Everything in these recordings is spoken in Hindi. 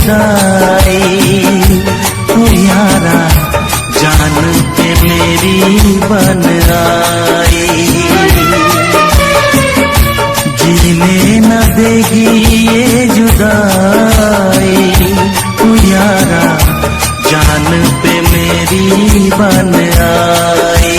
जुदाई, तू यारा जान पे मेरी बन आई। जीने न देगी ये जुदाई, तू यारा जान पे मेरी बन आई।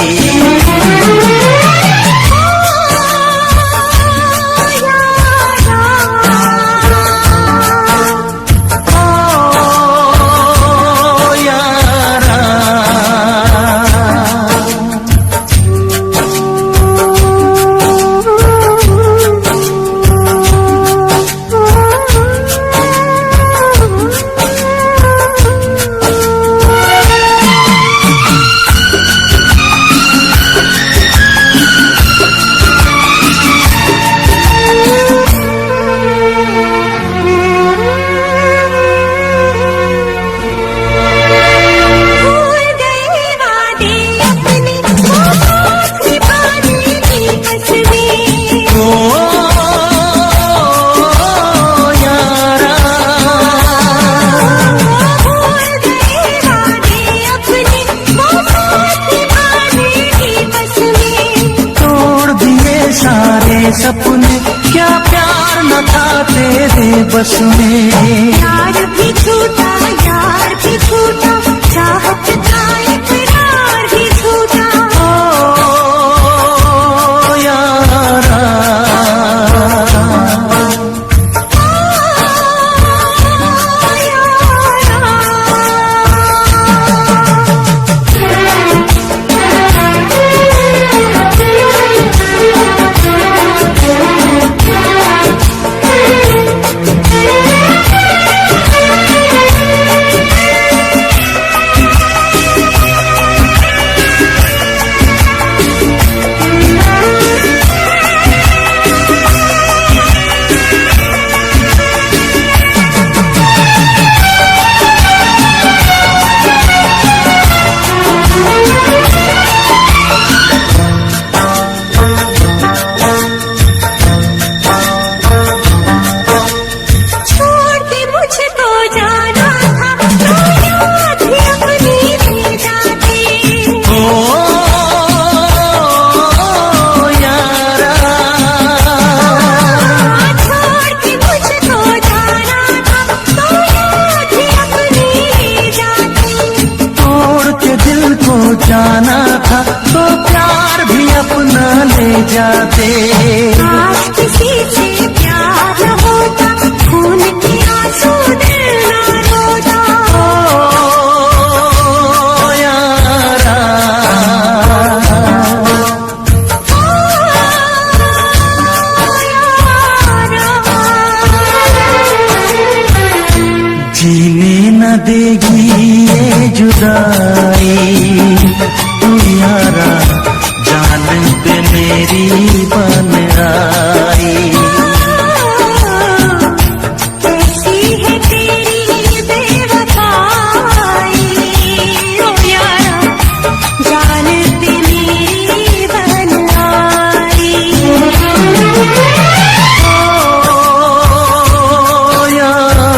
सपने क्या प्यार न था तेरे बस में। यार भी छूटा, यार भी छूटा, चाहत का इकरार भी छूटा। ओ यारा, जाना था तो प्यार भी अपना ले जाते। आज किसी से प्यार न होता, खून के आंसू दिल न रोता। ओ यारा, जीने न देगी ये जुदाई, तू यारा जान पे मेरी बन आई। कैसी है तेरी बेवफाई, ओ यारा जान पे मेरी बन आई। ओ यारा,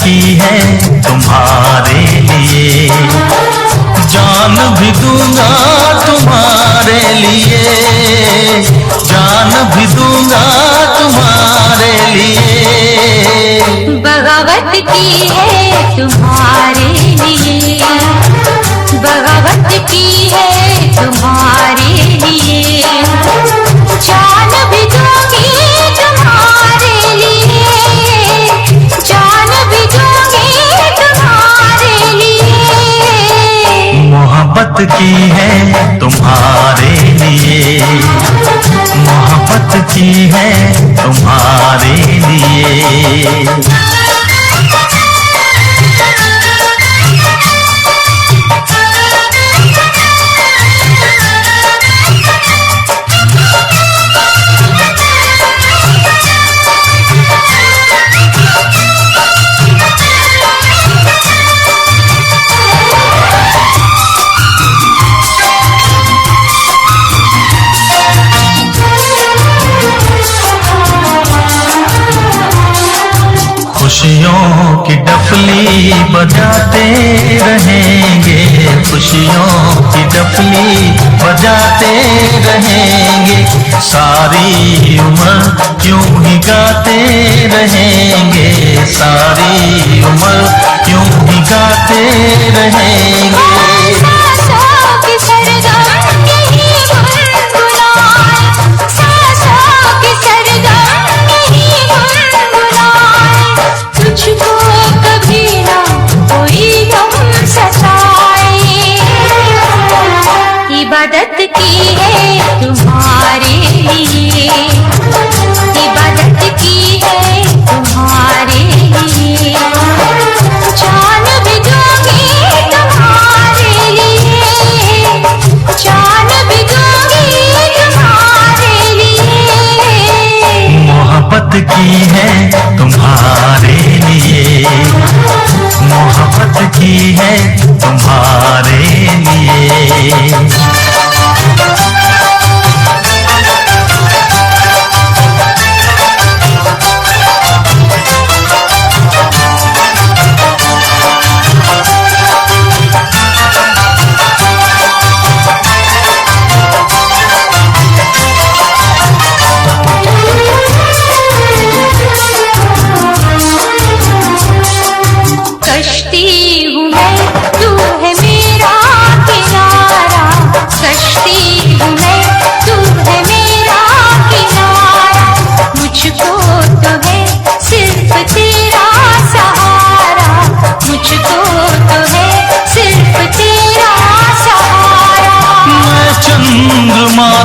की है तुम्हारे लिए, जान भी दूंगा तुम्हारे लिए, जान भी दूंगा तुम्हारे लिए। बगावत की है तुम्हारे लिए, बगावत की है तुम्हारे लिए, जान भी दूंगी तुम्हारे लिए, जान भी दूंगी तुम्हारे लिए। मोहब्बत की है तुम्हारे लिए, मोहब्बत की है तुम्हारे लिए। खुशियों की डफली बजाते रहेंगे, खुशियों की डफली बजाते रहेंगे, सारी उम्र यूं ही गाते रहेंगे, सारी उम्र यूं ही गाते रहेंगे। इबादत की है तुम्हारे लिए, इबादत की है तुम्हारे लिए, जान भी दूंगी तुम्हारे लिए, जान भी दूंगी तुम्हारे लिए। मोहब्बत की है तुम्हारे लिए, मोहब्बत की है तुम्हारे लिए।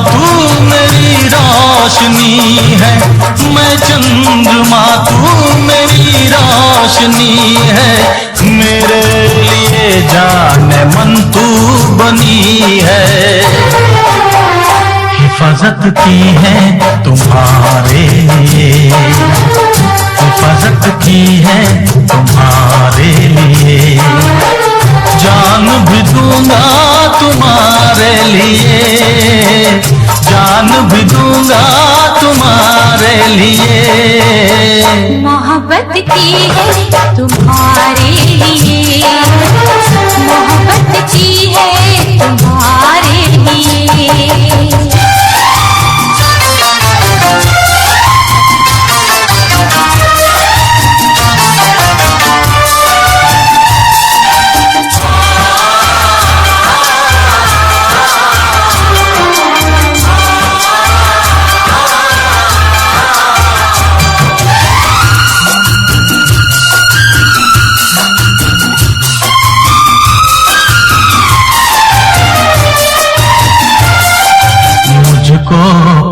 तू मेरी रोशनी है, मैं चंद्रमा तू मेरी रोशनी है, मेरे लिए जाने मन तू बनी है। हिफाजत की है तुम्हारे लिए, हिफाजत की है तुम्हारे लिए, जान भी दूंगा तुम्हारे लिए, जान भी दूंगा तुम्हारे लिए। मोहब्बत की है तुम्हारे लिए, मोहब्बत की है तुम्हारे लिए। मुझको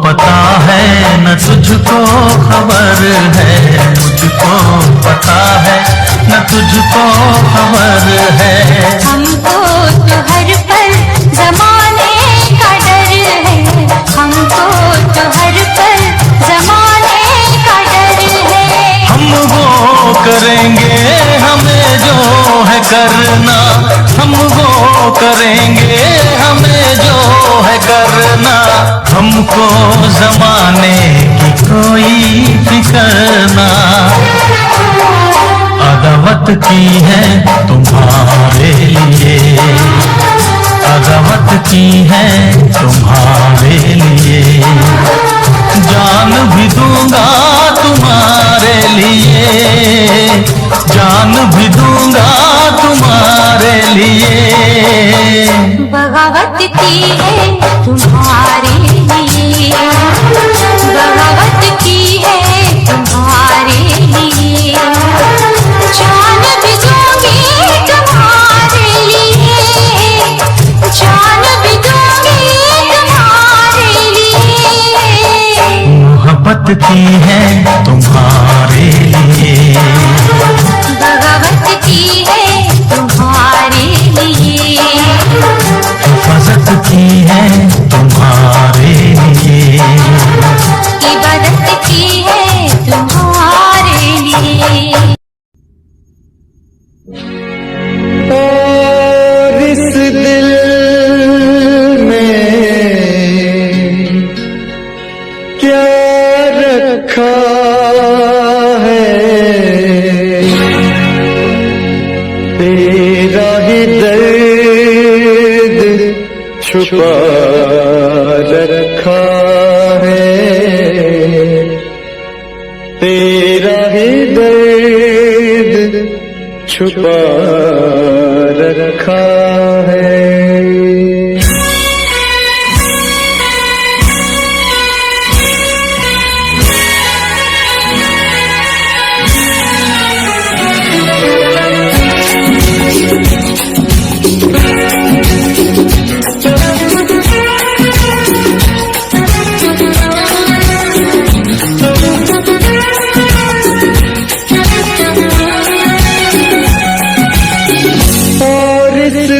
पता है न तुझको खबर है, मुझको पता है न तुझको खबर है, हमको तो हर पल जमाने का डर है, हमको तो हर पल जमाने का डर है। हम वो करेंगे हमें जो है करना, हम वो करेंगे हमें जो है करना, हमको जमाने की कोई फिक्र ना। अदावत की है तुम्हारे लिए, अदावत की है तुम्हारे लिए, जान भी दूंगा तुम्हारे लिए, जान भी दूंगा तुम्हारे लिए। बगावत की है तुम्हारे लिए, बगावत की है तुम्हारे लिए, जान भी दूंगी तुम्हारे लिए, जान भी दूंगी तुम्हारे लिए। मोहब्बत की है तुम्हारे लिए, बगावत की है तुम्हारे लिए, हिफाजत की है तुम्हारे लिए, इबादत की है तुम्हारे लिए। और इस दिल में क्या रखा है, तेरा ही दर्द छुपा रखा है, तेरा ही दर्द छुपा रखा है।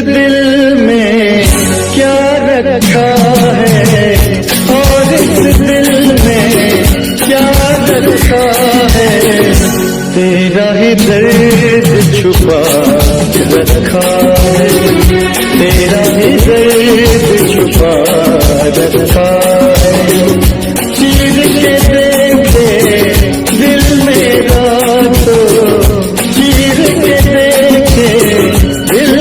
दिल में क्या रखा है, और इस दिल में क्या रखा है, तेरा ही दर्द छुपा रखा है, तेरा ही दर्द छुपा रखा है। चीर के देखे दिल मेरा तो, चीर के देखे दिल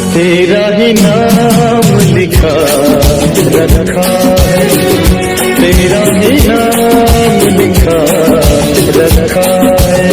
तेरा ही नाम लिखा रखा है, तेरा ही नाम लिखा रखा है।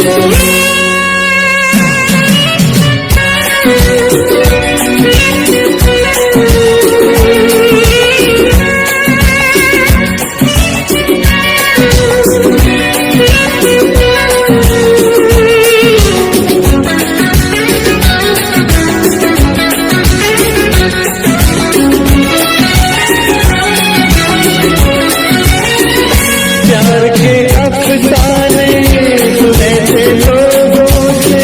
प्यार के अफसाने सुने थे लोगों से,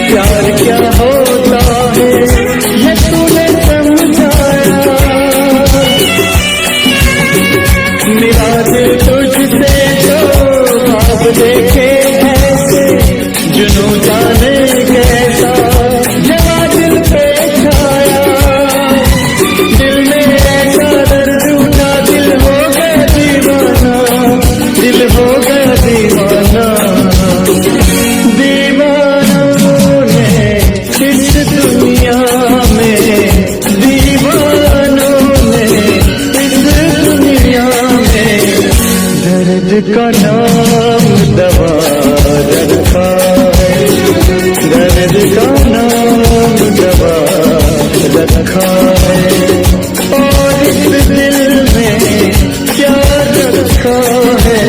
प्यार क्या होता है ये तूने समझाया, मेरा दिल तुझसे जो ख्वाब देखे ऐसे, जुनून जाने कैसा जवा दिल पे छाया, दिल में ऐसा दर्द उठा, दिल हो गया दीवाना, दिल हो गया दीवाना। दीवानों ने इस दुनिया में, दीवानों ने इस दुनिया में दर्द का नाम दवा रखा है, दर्द का नाम दवा रखा है। और इस दिल में क्या रखा है,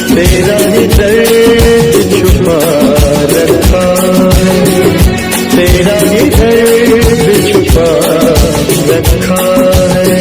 तेरा ही दर्द छुपा रखा है, तेरा ही दर्द छुपा रखा है।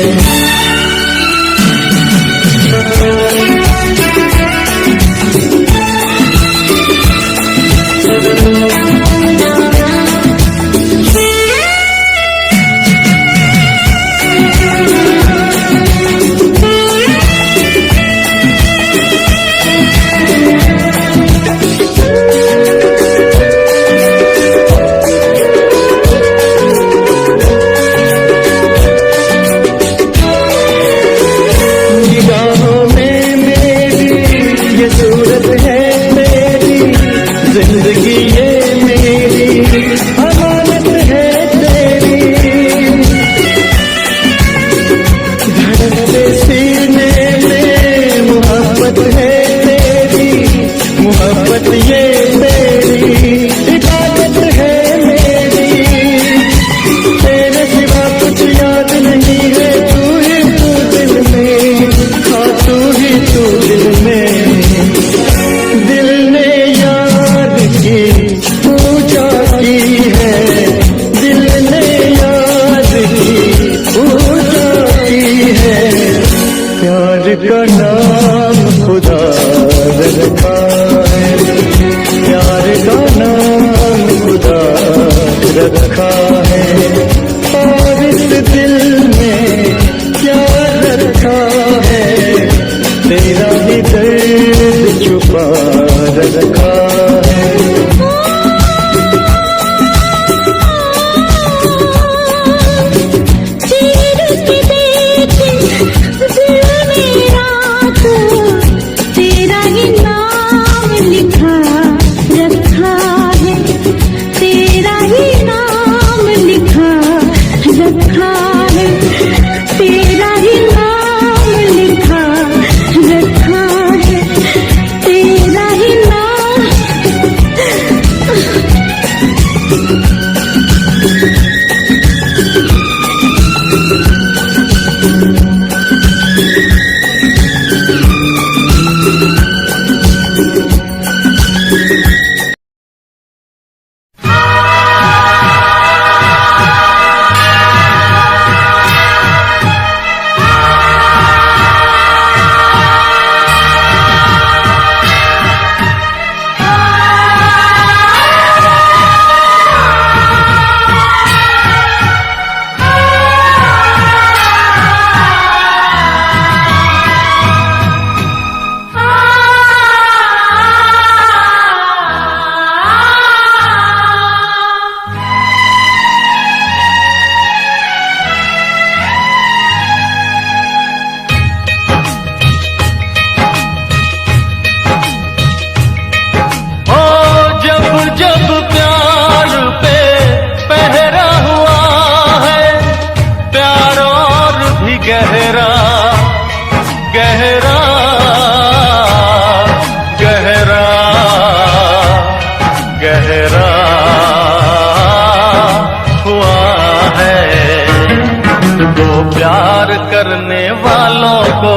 प्यार करने वालों को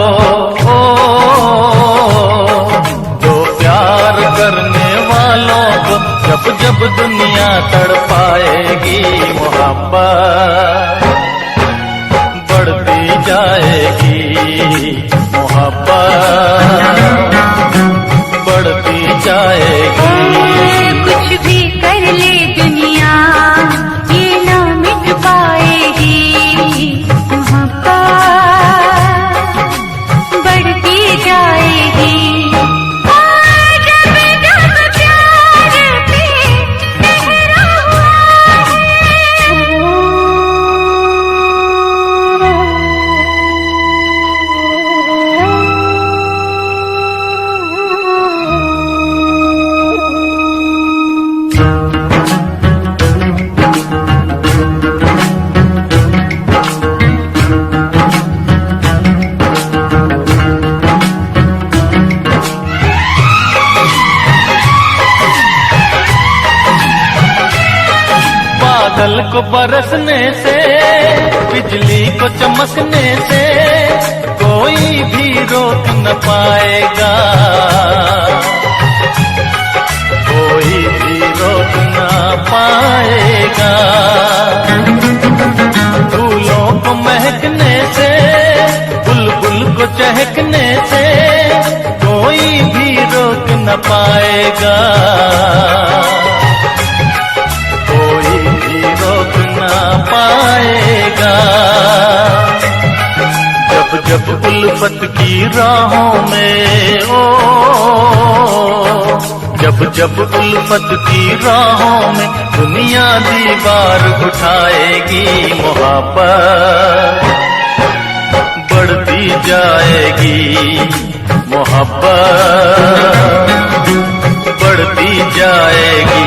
दो प्यार करने वालों को जब जब दुनिया तड़पाएगी मोहब्बत बढ़ती जाएगी मोहब्बत बढ़ती जाएगी। कुछ भी कर ले दुनिया ये ना मिट पाएगी मोहब्बत बढ़ती जाएगी। जब जब प्यार पे ठहरा बादल को बरसने से बिजली को चमकने से कोई भी रोक न पाएगा कोई भी रोक न पाएगा। फूलों को महकने से बुलबुल को चहकने से कोई भी रोक न पाएगा रोक ना पाएगा। जब जब उल्फत की राहों में जब जब उल्फत की राहों में दुनिया दीवार उठाएगी मोहब्बत बढ़ती जाएगी मोहब्बत बढ़ती जाएगी।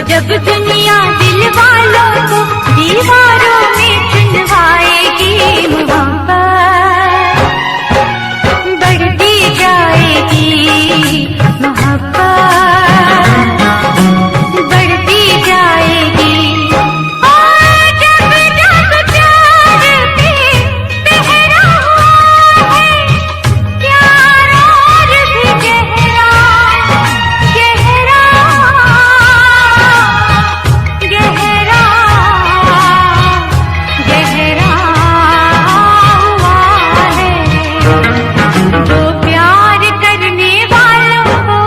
जब दुनिया दिल वालों को दीवारों में चुनवाएगी मोहब्बत बढ़ती जाएगी मोहब्बत बढ़ती जाएगी। और जब जब प्यार पे पहरा हुआ है प्यार और भी गहरा गहरा गहरा गहरा हुआ है। तो प्यार करने वालों को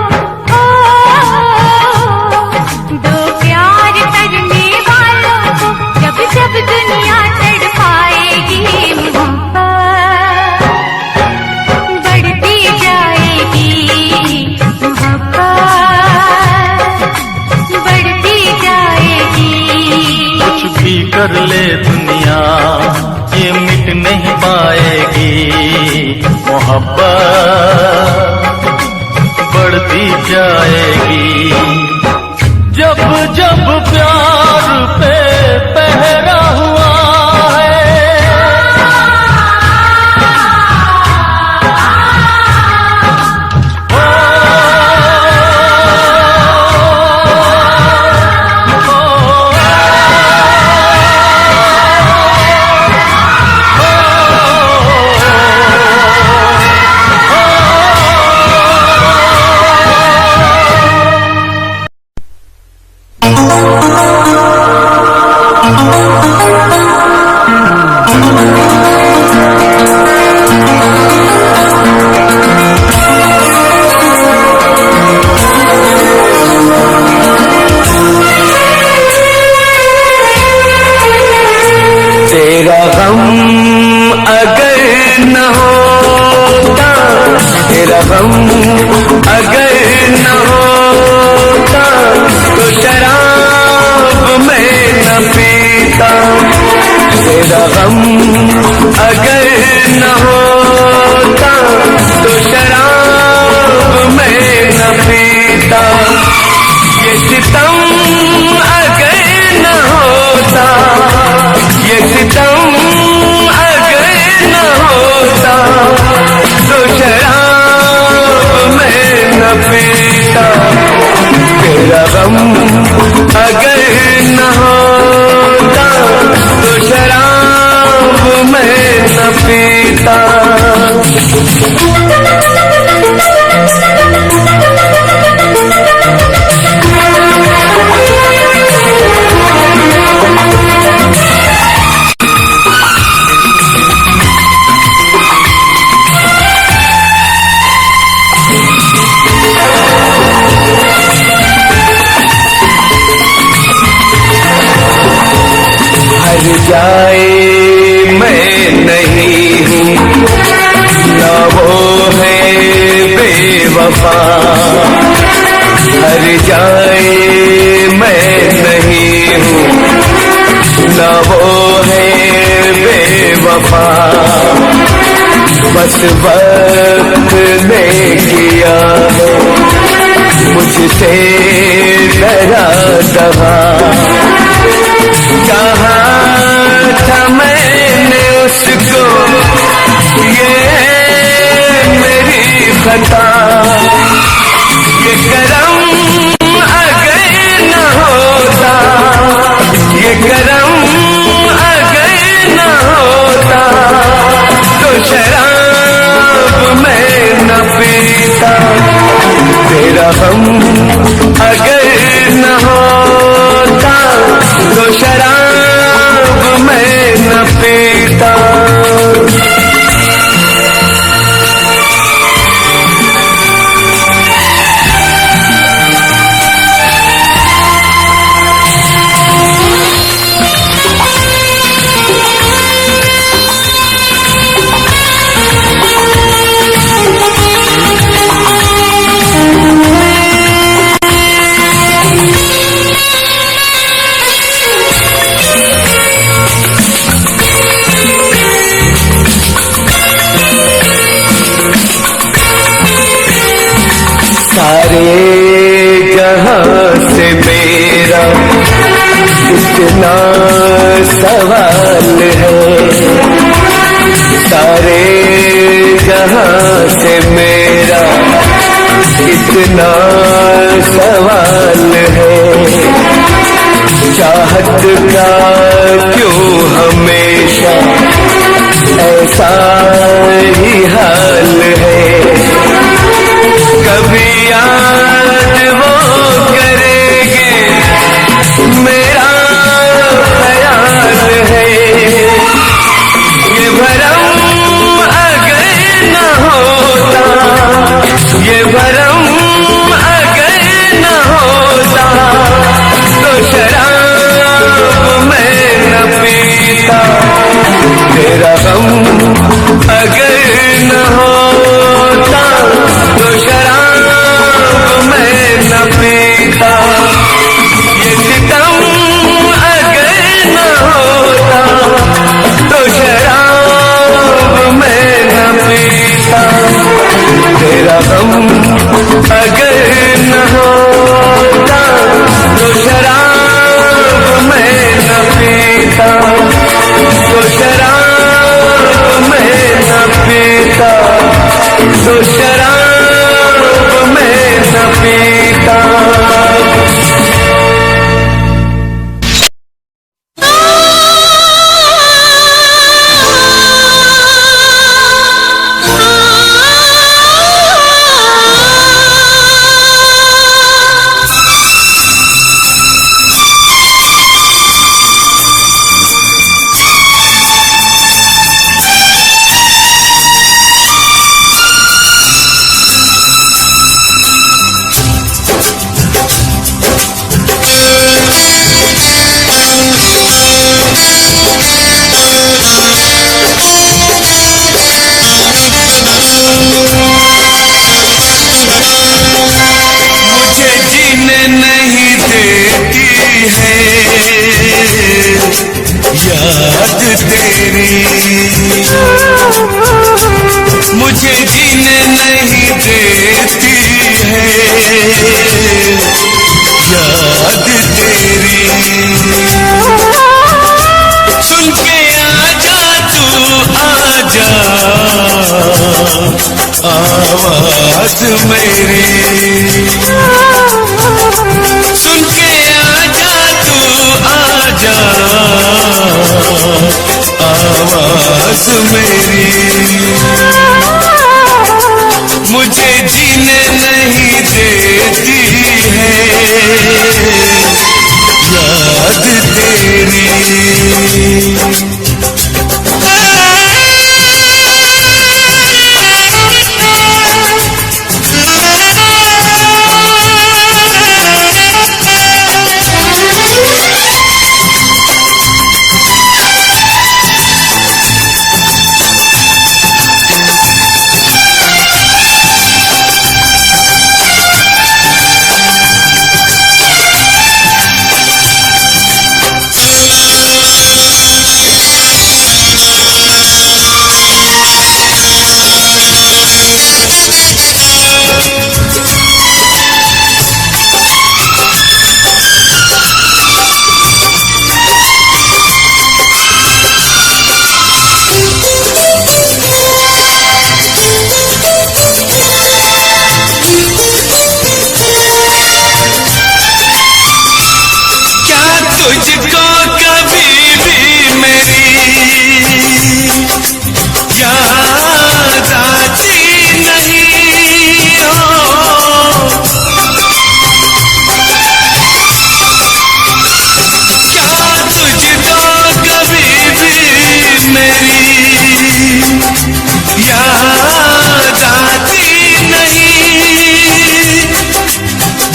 दो प्यार करने वालों को जब जब दुनिया तड़पाएगी मोहब्बत बढ़ती जाएगी मोहब्बत बढ़ती जाएगी। कुछ भी कर ले दुनिया ये मिट नहीं पाएगी मोहब्बत बढ़ती जाएगी। जब जब प्यार पे पहरा हुआ है तेरा गम अगर न होता तो शराब मैं न पीता, ये सितम अगर न होता, ये सितम अगर न होता तो शराब मैं न पीता। तेरा गम अगर न होता तो शराब मैं न पीता। हर जाए मैं नहीं हूँ ना वो है बेवफा, हर जाए मैं नहीं हूँ ना वो है बेवफा। बस वक्त ने किया है मुझसे डरा दगा, कहा था मैंने उसको ये मेरी खता। ये करम अगर न होता, ये करम अगर न होता तो शराब मैं न पीता। तेरा गम अगर न होता तो शराब मैं न पीता। सारे जहां से मेरा इतना सवाल है, सारे जहां से मेरा इतना सवाल है। चाहत का क्यों हमेशा ऐसा ही हाल है। कभी याद वो करेंगे मेरा ख्याल है। ये भरम अगर न होता, ये भरम अगर न होता तो शराब मैं न पीता। तेरा गम अगर न होता तो शराब मैं न पीता। ये सितम अगर न होता तो शराब मैं न पीता। तेरा गम अगर न होता तो शराब मैं न पीता, तो शराब मैं न पीता, तो शराब मैं न पीता। याद तेरी मुझे जीने नहीं देती है, याद तेरी सुन के आजा तू आजा, आवाज मेरी सुन के आजा तू आजा, आवाज मेरी मुझे जीने नहीं देती है, याद तेरी। तुझको कभी भी मेरी याद आती नहीं हो, क्या तुझको कभी भी मेरी याद आती नहीं,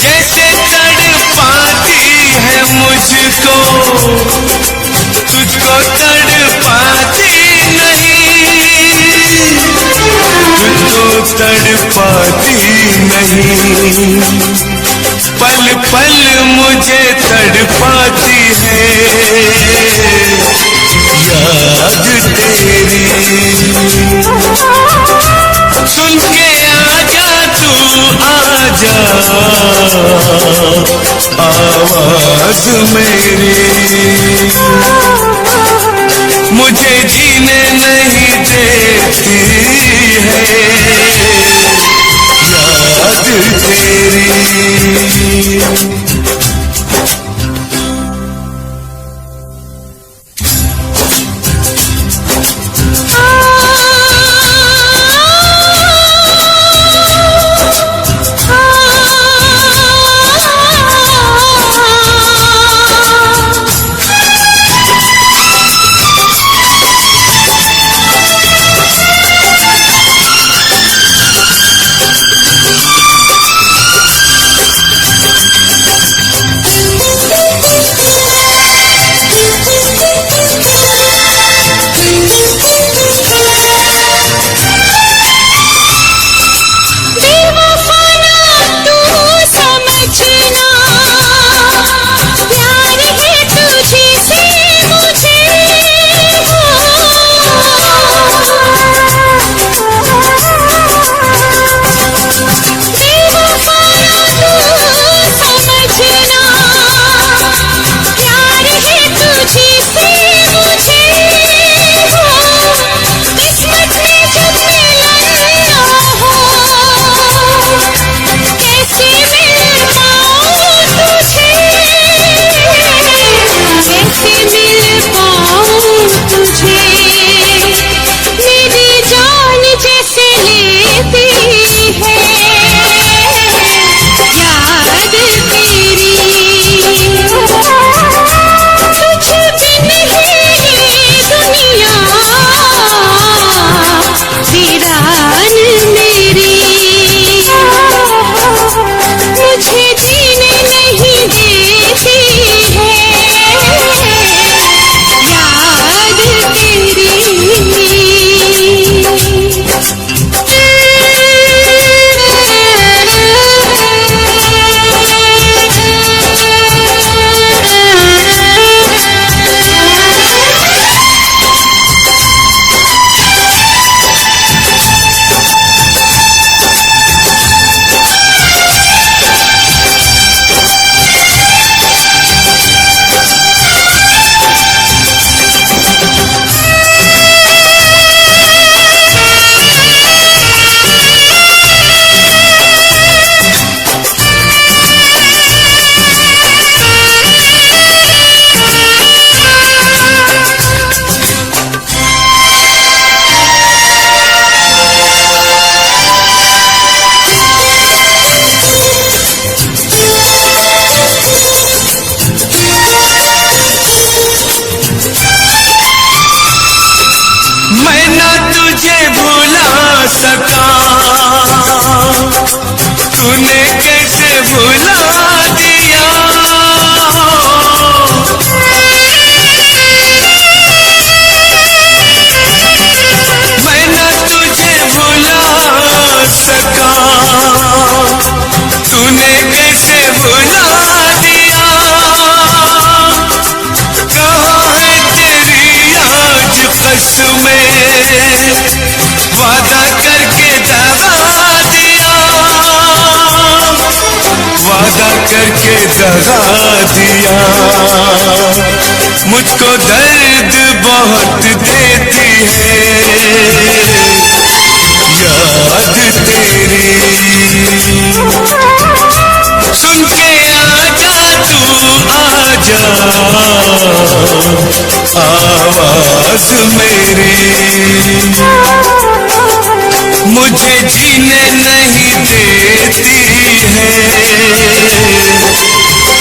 जैसे तड़पाती है मुझको तुझको तड़पाती नहीं, तुझको तड़पाती नहीं, पल पल मुझे तड़पाती है, याद तेरी सुन के आजा तू आजा, आवाज मेरी मुझे जीने नहीं देती है, याद तेरी। सका, तूने कैसे भुला दिया। मैं न तुझे भुला सका, तूने कैसे भुला दिया। कहाँ है तेरी आज कसमें, वादा करके दगा दिया, वादा करके दगा दिया। मुझको दर्द बहुत देती है याद तेरी। सुन के आजा तू आजा आवाज मेरी, मुझे जीने नहीं देती है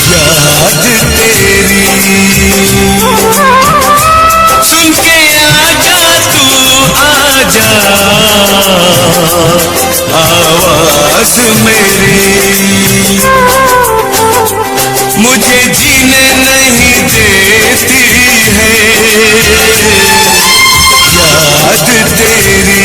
याद तेरी। सुन के आजा तू आजा आवाज मेरी, मुझे जीने नहीं देती है याद तेरी।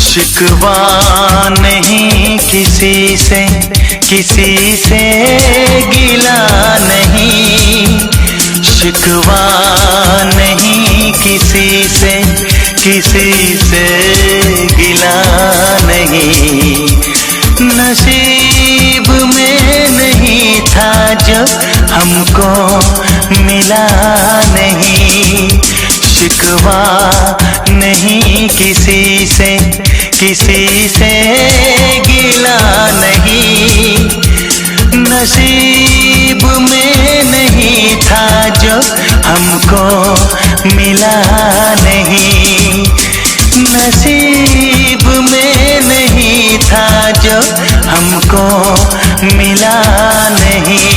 शिकवा नहीं किसी से, किसी से गिला नहीं। शिकवा नहीं किसी से, किसी से गिला नहीं। नसीब में नहीं था जो हमको मिला नहीं। शिकवा नहीं किसी से, किसी से गिला नहीं। नसीब में नहीं था जो हमको मिला नहीं। नसीब में नहीं था जो हमको मिला नहीं।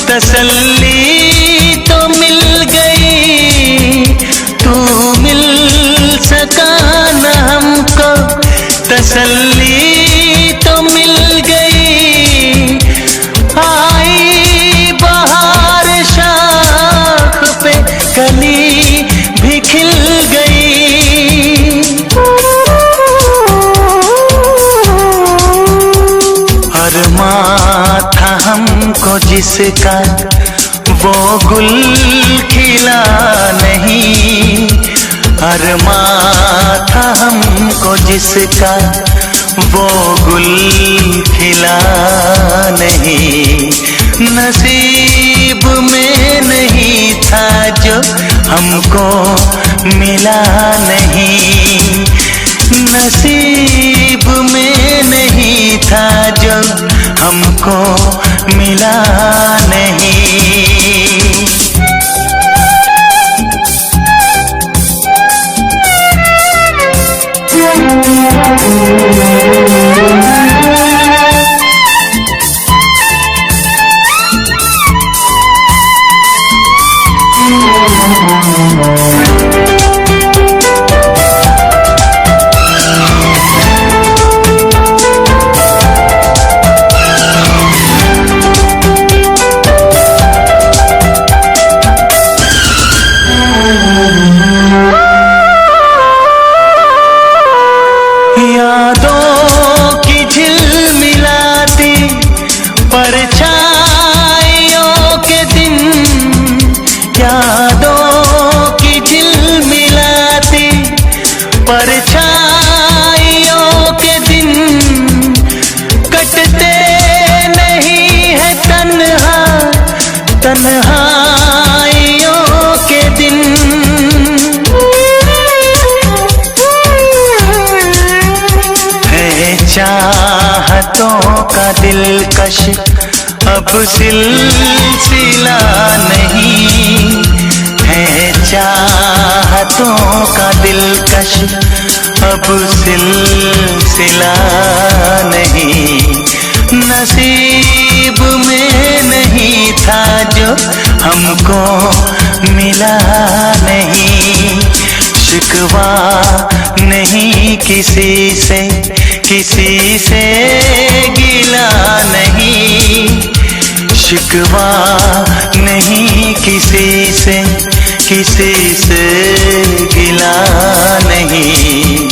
तसल्ली तो मिल गई, तू मिल सका न हमको। तसल्ली तो मिल गई, आई बहार शाख पे कली भी खिल गई। अरमां था हमको जिसका वो गुल खिला नहीं। अरमां था हमको जिसका वो गुल खिला नहीं। नसीब में नहीं था जो हमको मिला नहीं। नसीब में नहीं था जो हमको हमको मिला नहीं। परछाइयों के दिन कटते नहीं है तन्हा, तन्हाइयों के दिन। है चाहतों का दिलकश अब सिलसिला नहीं, है चाहतों का दिलकश अब सिलसिला नहीं। नसीब में नहीं था जो हमको मिला नहीं। शिकवा नहीं किसी से, किसी से गिला नहीं। शिकवा नहीं किसी से, किसी से गिला नहीं।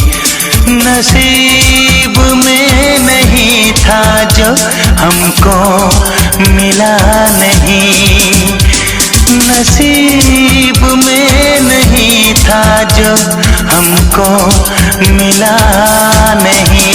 नसीब में नहीं था जो हमको मिला नहीं। नसीब में नहीं था जो हमको मिला नहीं।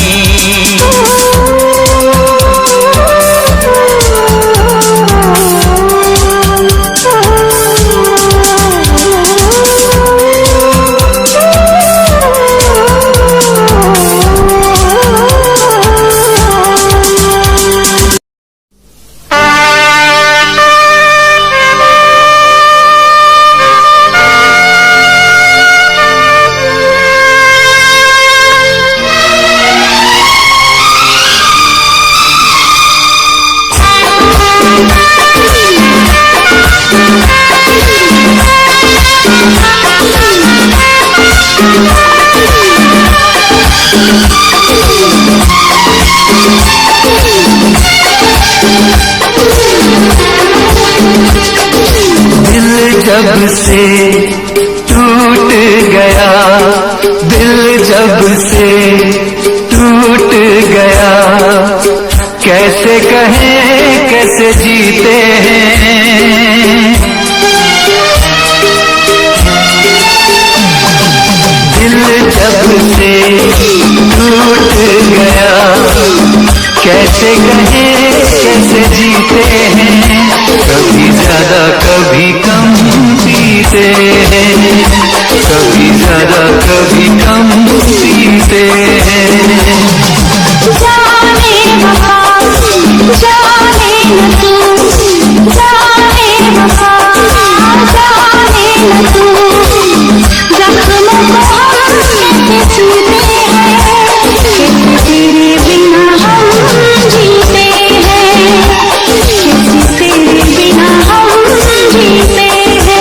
दिल जब से टूट गया, दिल जब से टूट गया, कैसे कहें कैसे जीते हैं। दिल जब से टूट गया, कैसे कहें कैसे जीते हैं। कभी ज्यादा कभी कम जीते हैं, कभी ज्यादा कभी कम जीते हैं। जाने वफा, जाने न तू, जाने वफा, जाने न तू, जख्मों को हम कैसे छूते हैं, कैसे तेरे बिना हम जीते हैं, कैसे तेरे बिना हम जीते हैं।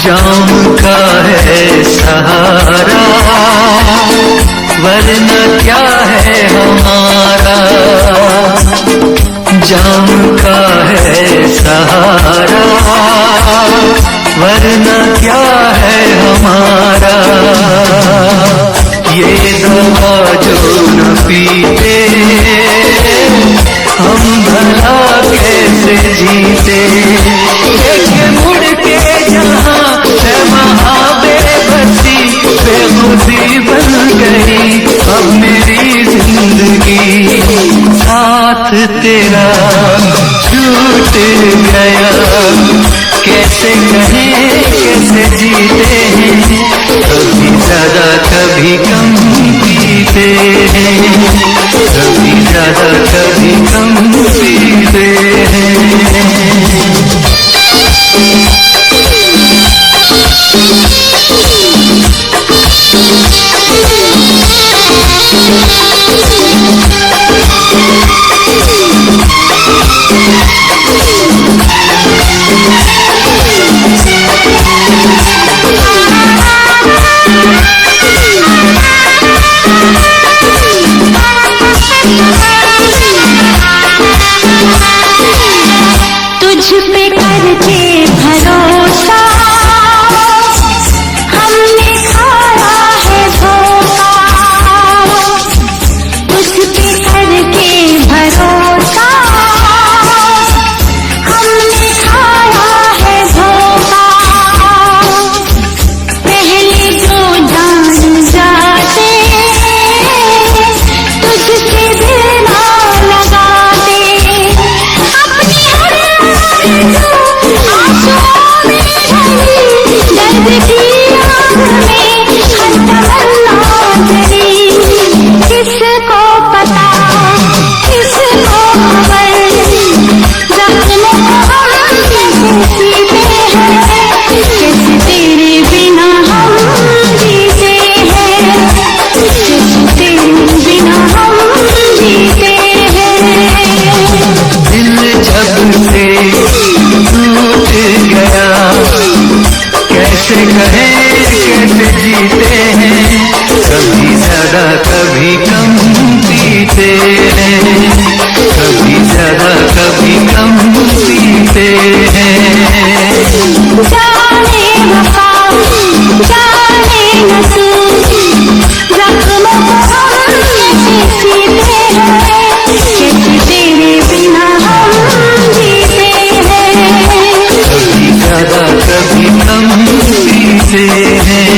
जाम का है सहारा, वरना क्या है हमारा। जाम का है सहारा, वरना क्या जीते। देखे मुड़ के जहाँ है वहाँ बेबसी, बेखुदी बन गई अब मेरी जिंदगी। साथ तेरा छूट गया, कैसे कहें कैसे जीते हैं, कभी ज्यादा कभी कम पीते हैं, कभी ज्यादा कभी कम पीते हैं। तुझ पे करके भरोसा हमने खाया है धोखा, तुझ पे करके भरोसा हमने खाया है धोखा। पहले जो जान जाते तुझसे दिल ना लगाते, अपनी हर आंसुओं में भरी दर्द की आग में हर तमन्ना जली। किसको पता किसको खबर, जख्मों को हम कैसे सीते हैं, कैसे तेरे बिना हम जीते हैं, कैसे तेरे बिना हम जीते हैं। दिल जब से टूट गया, कैसे कहें कैसे जीते हैं, कभी ज्यादा कभी कम पीते हैं, कभी ज्यादा कभी कम पीते हैं। जाने वफा जाने नसीब, जख्मों को हम कैसे सीते हैं, कैसे तेरे बिना हम जीते हैं, कभी ज्यादा कभी कम पीते हैं,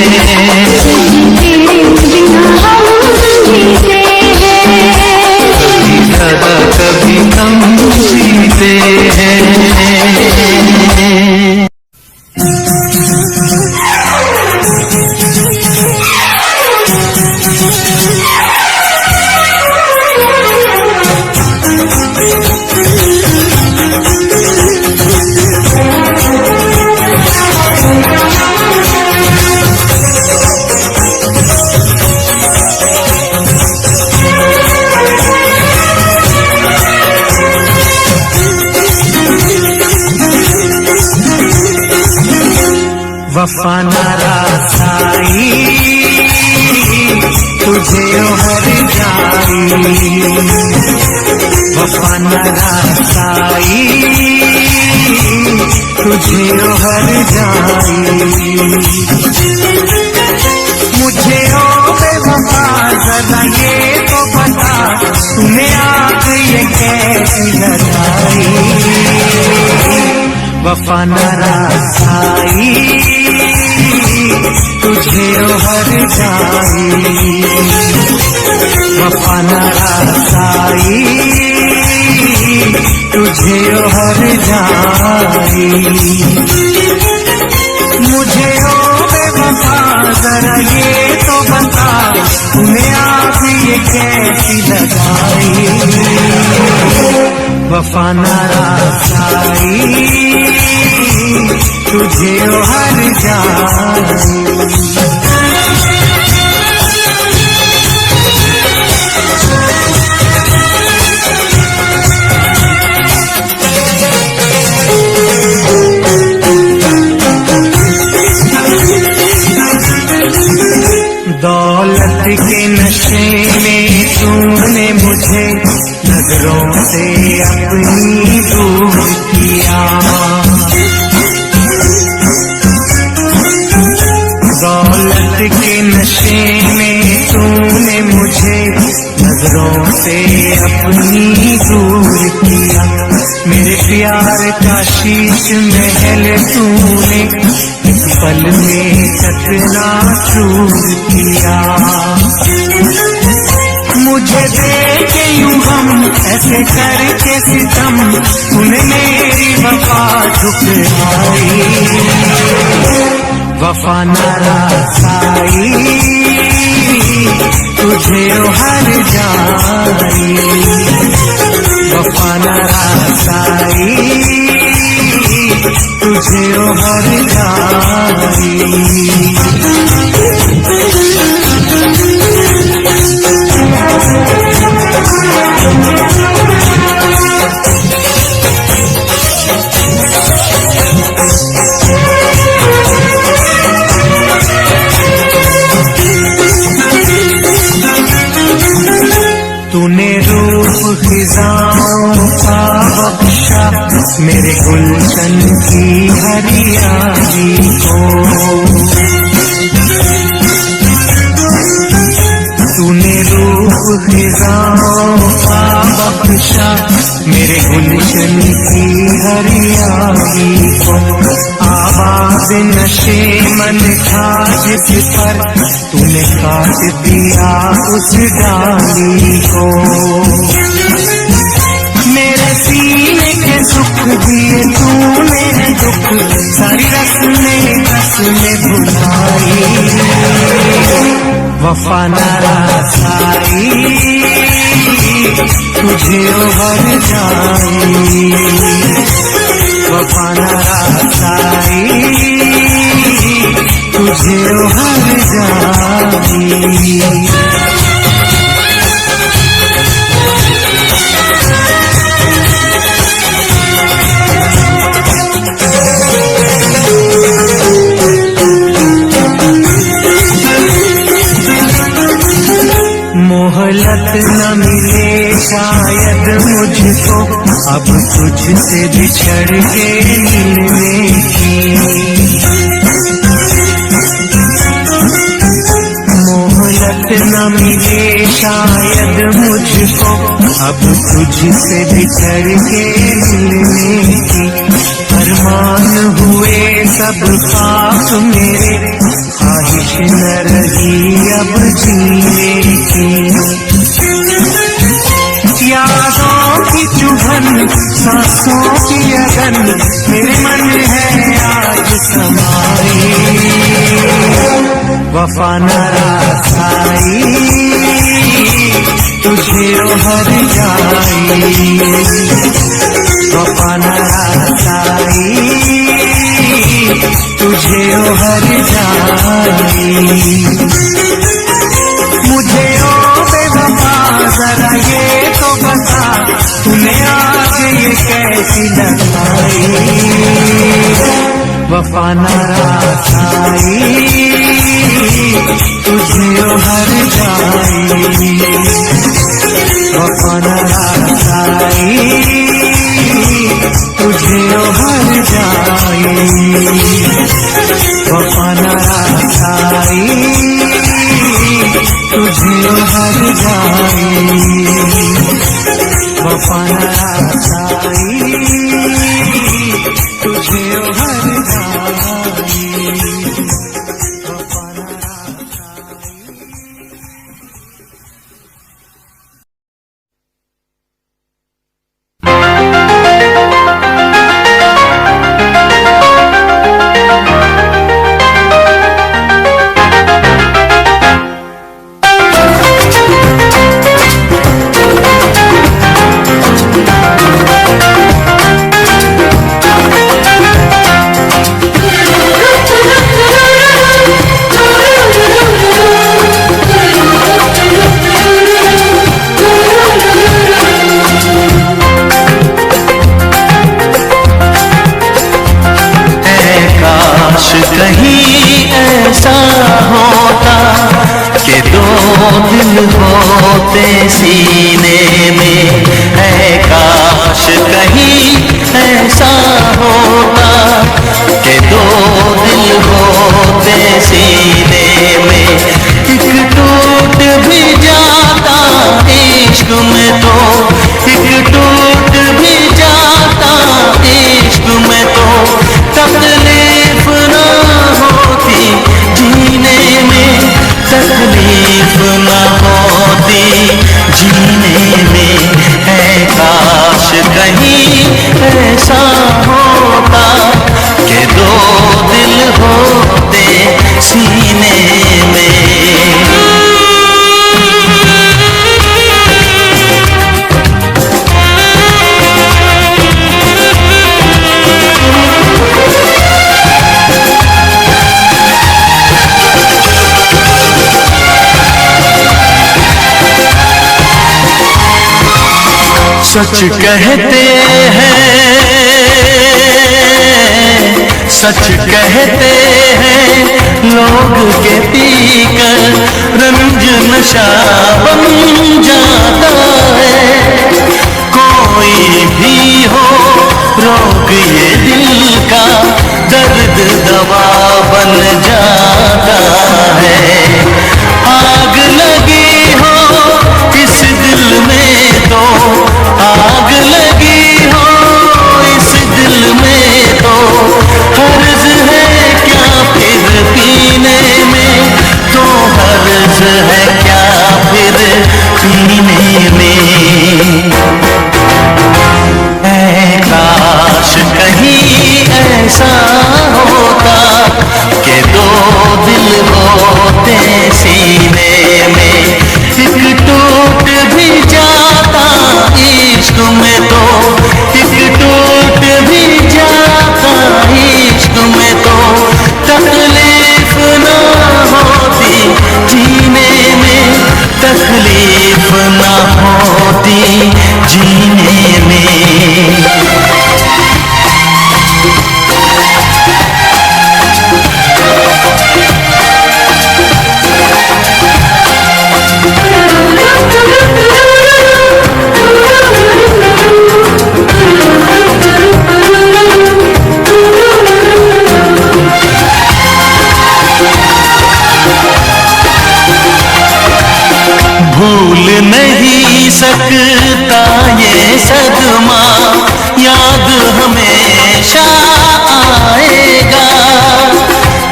तेरे बिना हम जीते हैं, कभी ज्यादा कभी कम पीते हैं। वफा नारासाई तुझे हर जाई, वफा नारासाई तुझे हर जाई। मुझे ओ बेवफा जरा ये तो बता, तूने आग ये कैसी लगाई। वफा नारासाई तुझे हर जाई, वफा नारासाई तुझे हर जाई। मुझे ओ बेवफा जरा ये तो बता, तूने आग ये कैसी लगाई। वफा नारासाई तुझे हर जाई। दौलत के नशे में तूने मुझे नजरों से अपनी दूर किया। दौलत के नशे में तूने मुझे नजरों से अपनी दूर किया। मेरे प्यारे का शीश महल तूने इस पल में चकना चूर किया। मुझे देखे यूं हम ऐसे करके सितम, तूने मेरी वफा ठुकराई। वफा नाराज़ाई तुझे हर जाई, वफा नाराज़ाई तुझे हर जाई। तूने रूप खिजाओं का बख्शा मेरे गुलशन की हरियाली को। तूने रूप खिजाओं का बख्शा मेरे गुलशन की हरियाली को। आवाज नशे मन था जिस पर तूने काट दिया उस डाली को। मेरे सीने के सुख दिए तूने दुख, सारी रस्में भुलाई। वफा नाराज़ाई तुझे भर जाई, वफा नाराज़ाई तुझे भर जाई। मोहलत न मिले शायद मुझको अब तुझसे बिछड़ के मिलने की। मोहलत न मिले शायद मुझको अब तुझसे बिछड़ के मिलने की। अरमान हुए सब ख्वाब मेरे, ख्वाहिश न रही अब जीने की। यादों की चुभन सांसों की अगन मेरे मन है आज समाई। वफा नाराज़ाई तुझे हर जाई, वफा नाराज़ाई तुझे हर जाई। मुझे ओ बेवफा जरा ये तो बता, तूने आज ये कैसी लगाई। वफा नाराज़ाई तुझे हर जाई, वफा नाराज़ाई तुझे हर जाई, वफा नाराज़ाई तुझे हर जाई, वफा नाराज़ाई तुझे हर जाई, वफा नाराज़ाई। कहीं ऐसा होता कि दो दिल होते सीने में, है काश कहीं ऐसा होता कि दो दिल होते सीने में। एक टूट भी जाता इश्क में तो, एक टूट भी जाता सच कहते हैं, सच कहते हैं लोग के पीकर रंज नशा बन जाता है। कोई भी हो रोग ये दिल का, दर्द दवा बन जाता है। आग लगी हो इस दिल में तो, आग लगी हो इस दिल में तो, हर्ज है क्या फिर पीने में, तो हर्ज है क्या फिर पीने में। काश कहीं ऐसा होता कि दो दिल होते सीने में, एक टूट भी जाता इश्क में तो, एक टूट भी जाता इश्क में तो, तकलीफ ना होती जीने में, तकलीफ ना होती जीने में। भूल नहीं सकता ये सदमा, याद हमेशा आएगा।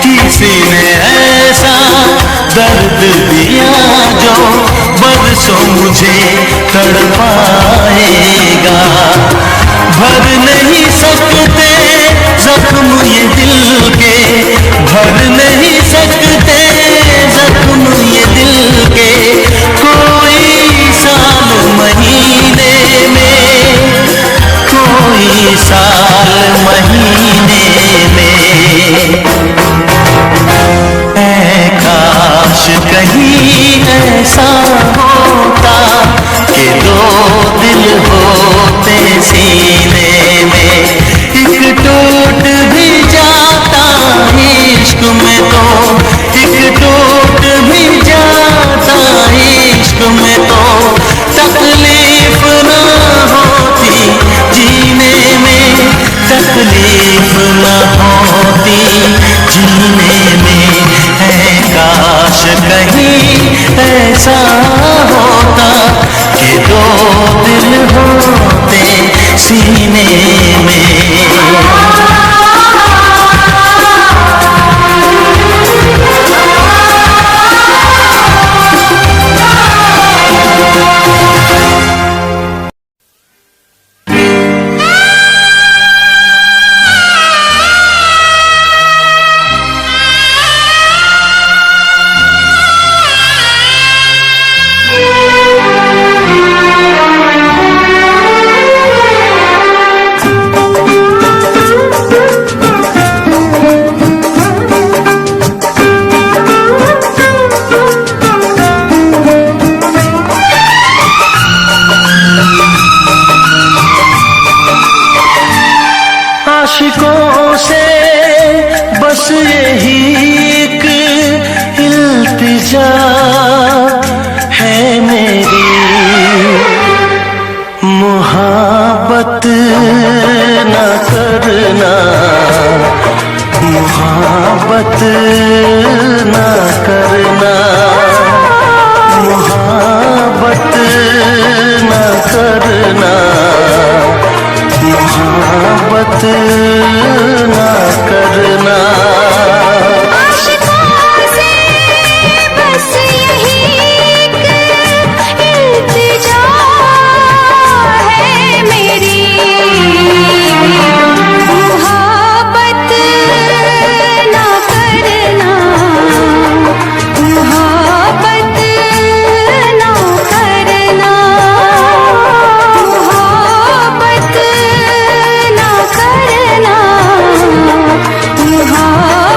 किसी ने ऐसा दर्द दिया जो बरसों मुझे तड़पाएगा। भर नहीं सकते जख्म ये दिल के, भर नहीं सकते जख्म ये दिल के, कोई साल महीने में, कोई साल महीने में। काश कहीं ऐसा होता कि दो दिल होते सीने में, एक टूट भी जाता इश्क में तो, एक टूट भी जाता इश्क में तो, तकलीफ ना होती जीने में, तकलीफ ना होती जीने में। है काश कहीं ऐसा होता कि दो दिल होते सीने में। आशिकों से बस यही एक इल्तिजा है मेरी, मुहाबत न करना, मुहाबत न करना, मुहाबत न करना, मुहाबत न करना। आशिकों से बस यही एक इल्तिजा है मेरी, मुहाबत न करना, मुहाबत न करना, मुहाबत न करना, मुहाबत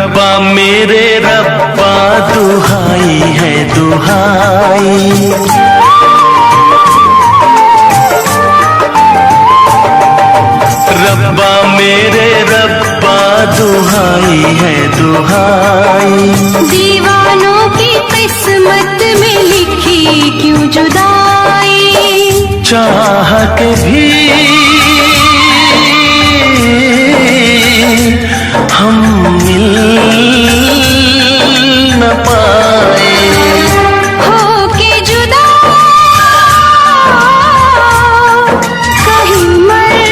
रब्बा मेरे रब्बा दुहाई है दुहाई, रब्बा मेरे रब्बा दुहाई है दुहाई। दीवानों की किस्मत में लिखी क्यों जुदाई, चाह के भी हम मिल न पाए, हो के जुदा कहीं मर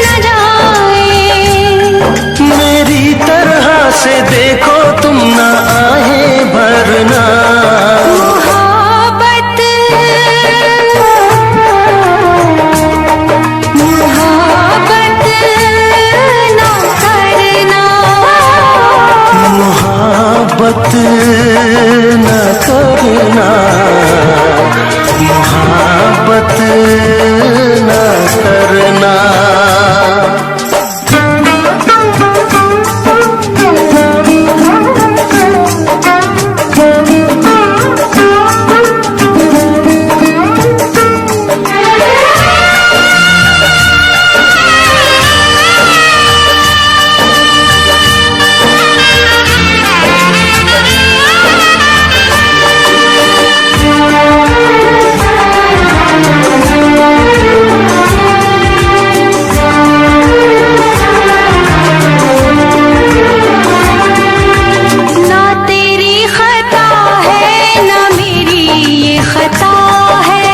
न जाए। मेरी तरह से देखो तुम ना आहे भरना, मोहब्बत मोहब्बत ना करना, मोहब्बत न करना, मोहब्बत न करना। ना तेरी खता है ना मेरी ये खता है,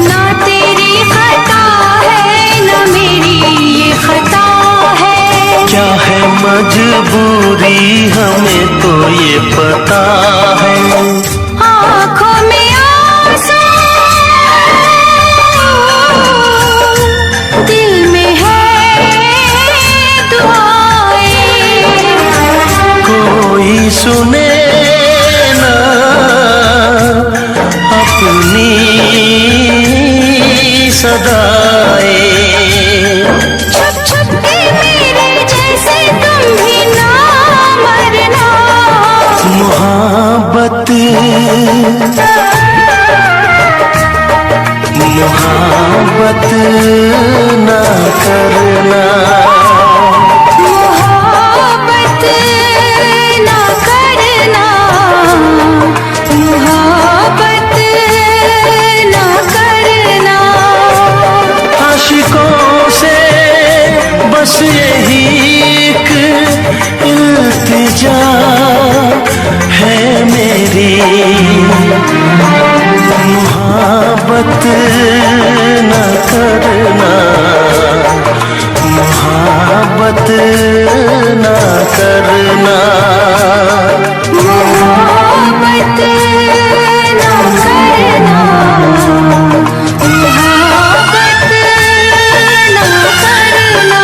ना तेरी खता है ना मेरी ये खता है। क्या है मजबूरी हमें तो ये पता है, आँखों में आंसू दिल में है दुआएं, कोई सुने ना अपनी सदाएं। छुप छुप के मेरे जैसे तुम भी ना मरना, मोहब्बत मोहब्बत न करना, मोहब्बत ना करना, मोहब्बत ना करना। आशिकों से बस यही एक इल्तिजा है मेरी, मोहब्बत न करना, मोहब्बत न करना। मोहब्बत ना करना, मोहब्बत ना करना।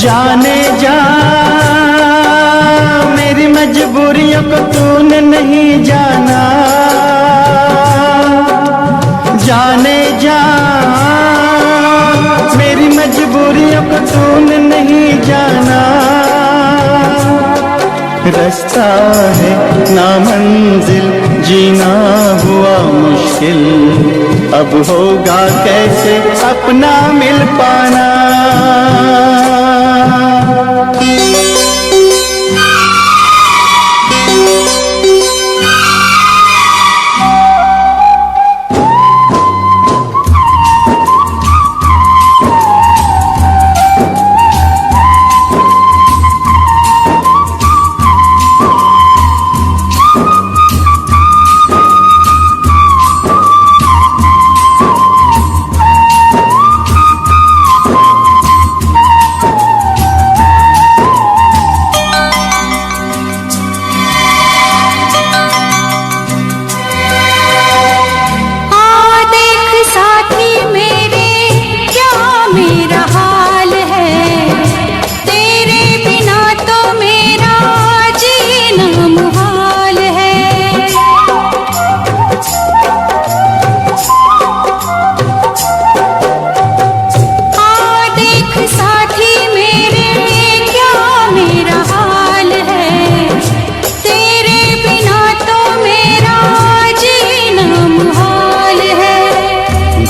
जाने जा मेरी मजबूरियों को तूने नहीं जाना, जाने जा मेरी मजबूरियों को तूने नहीं जाना। रास्ता है ना मंजिल जीना हुआ मुश्किल, अब होगा कैसे अपना मिल पाना।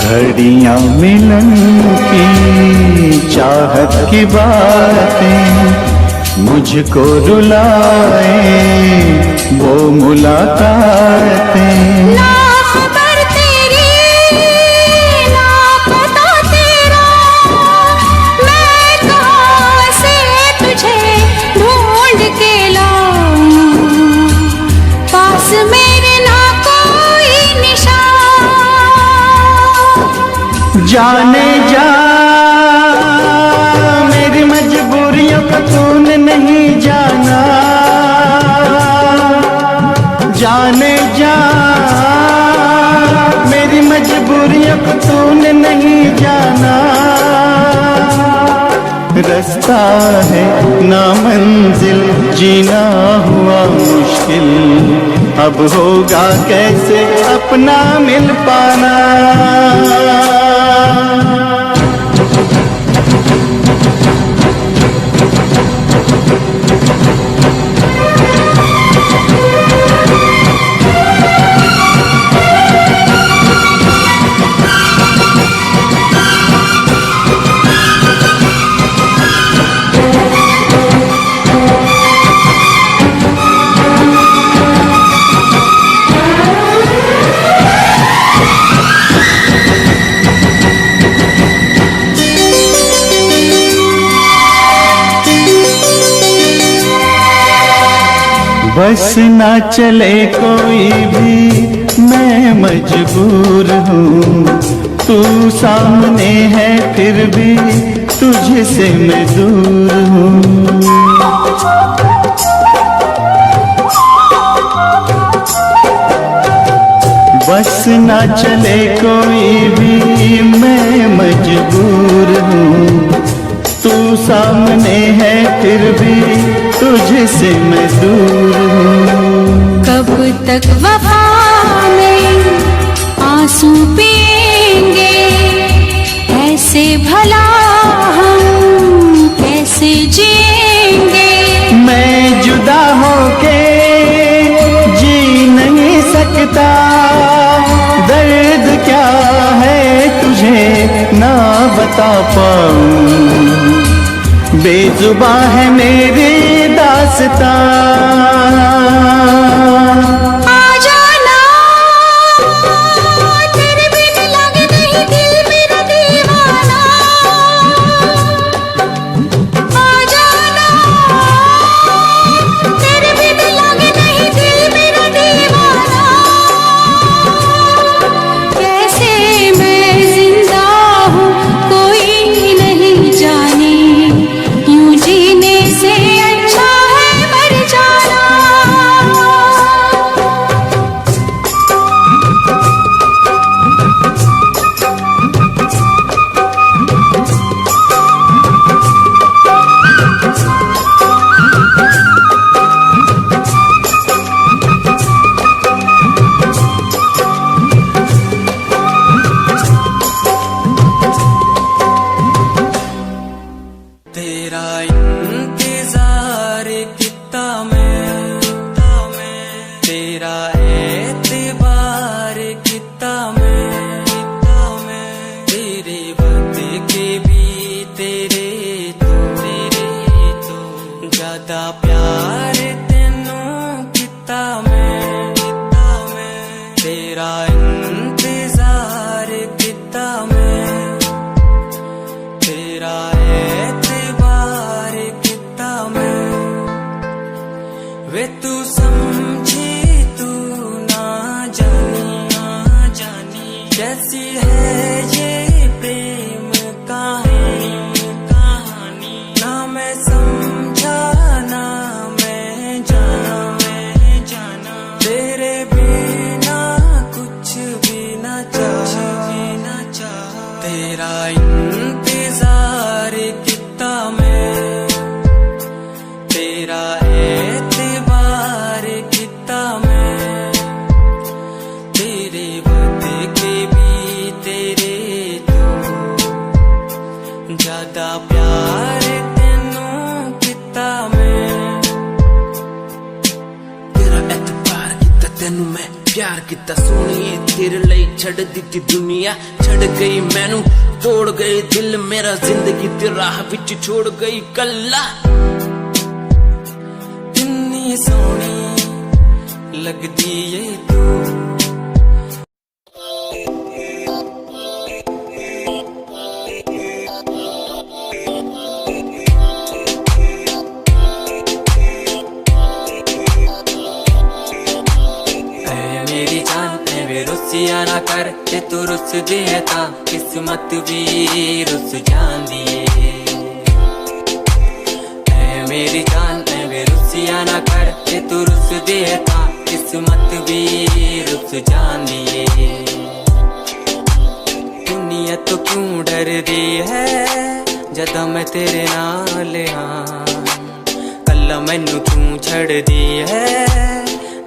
घड़ियां मिलन की चाहत की बातें मुझको रुलाए, वो मुलाकातें। ना खबर तेरी ना पता तेरा, मैं कहाँ से तुझे ढूंढ के लाऊं, पास मेरे ना कोई निशान। जाने जा मेरी मजबूरियों को तूने नहीं जाना, जाने जा मेरी मजबूरियों को तूने नहीं जाना। रास्ता है ना मंजिल जीना हुआ मुश्किल, अब होगा कैसे अपना मिल पाना। बस ना चले कोई भी मैं मजबूर हूँ, तू सामने है फिर भी तुझसे मैं दूर हूँ। बस ना चले कोई भी मैं मजबूर हूँ, तू सामने है फिर भी तुझसे मैं दूर हूँ। कब तक वफा में आंसू पिएंगे, ऐसे भला हम कैसे जिएंगे। मैं जुदा होके जी नहीं सकता, दर्द क्या है तुझे ना बता पाऊं, बेजुबां है मेरी दास्तां। आ जाना तेरे बिन लगे नहीं दिल मेरा दीवाना, आ जाना तेरे बिन लगे नहीं दिल मेरा दीवाना। कैसे मैं जिंदा हूँ कोई नहीं जाने, यूं जीने से अच्छा है मर जाना। तेरा इंतजार कितना मैं, तेरा एतबार कितना मैं, तेरे वक्त के भी तेरे तो ज्यादा प्यार तेनू कितना मैं, तेरा इंतजार कितना मैं, तेरा एतबार कितना मैं। वे तू समझी तू ना जानी कैसी है ये प्रेम कहानी, ना मैं समझा ना मैं जाना, तेरे बिना कुछ भी ना चाह, तेरा इंतजार कितना मैं, तेरा एतबार कितना मैं, तेरे वक्त के भी तेरे तो ज्यादा प्यार तेनू कितना मैं। तेरा एतबार किता तेनू मैं प्यार किता सोनिए, तेरे लिए छड़ दिती दुनिया, छड़ गई मैनू तोड़ गई दिल मेरा, जिंदगी ते राह विच छोड़ गई कल्ला। कितनी सोहनी लगदी है तू, मेरी जान वे रुसिया ना कर, जे तू रुस दे ता किस्मत भी रुस जांदी है। मेरी जान वे रुसिया ना कर, जे तू रुस दे ता किस्मत भी रुस जांदी है। दुनिया तो क्यों डर दी है जदा मैं तेरे नाल हाँ, कल्ला मैनू क्यों छड़ दी है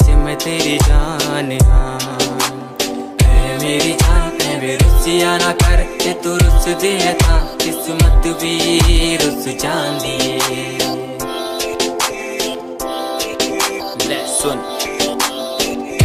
जे मैं तेरी जान हाँ। मेरी जान वे रुसिया ना कर, जे तू रुस दे ता किस्मत भी रुस जांदी है। ले सुन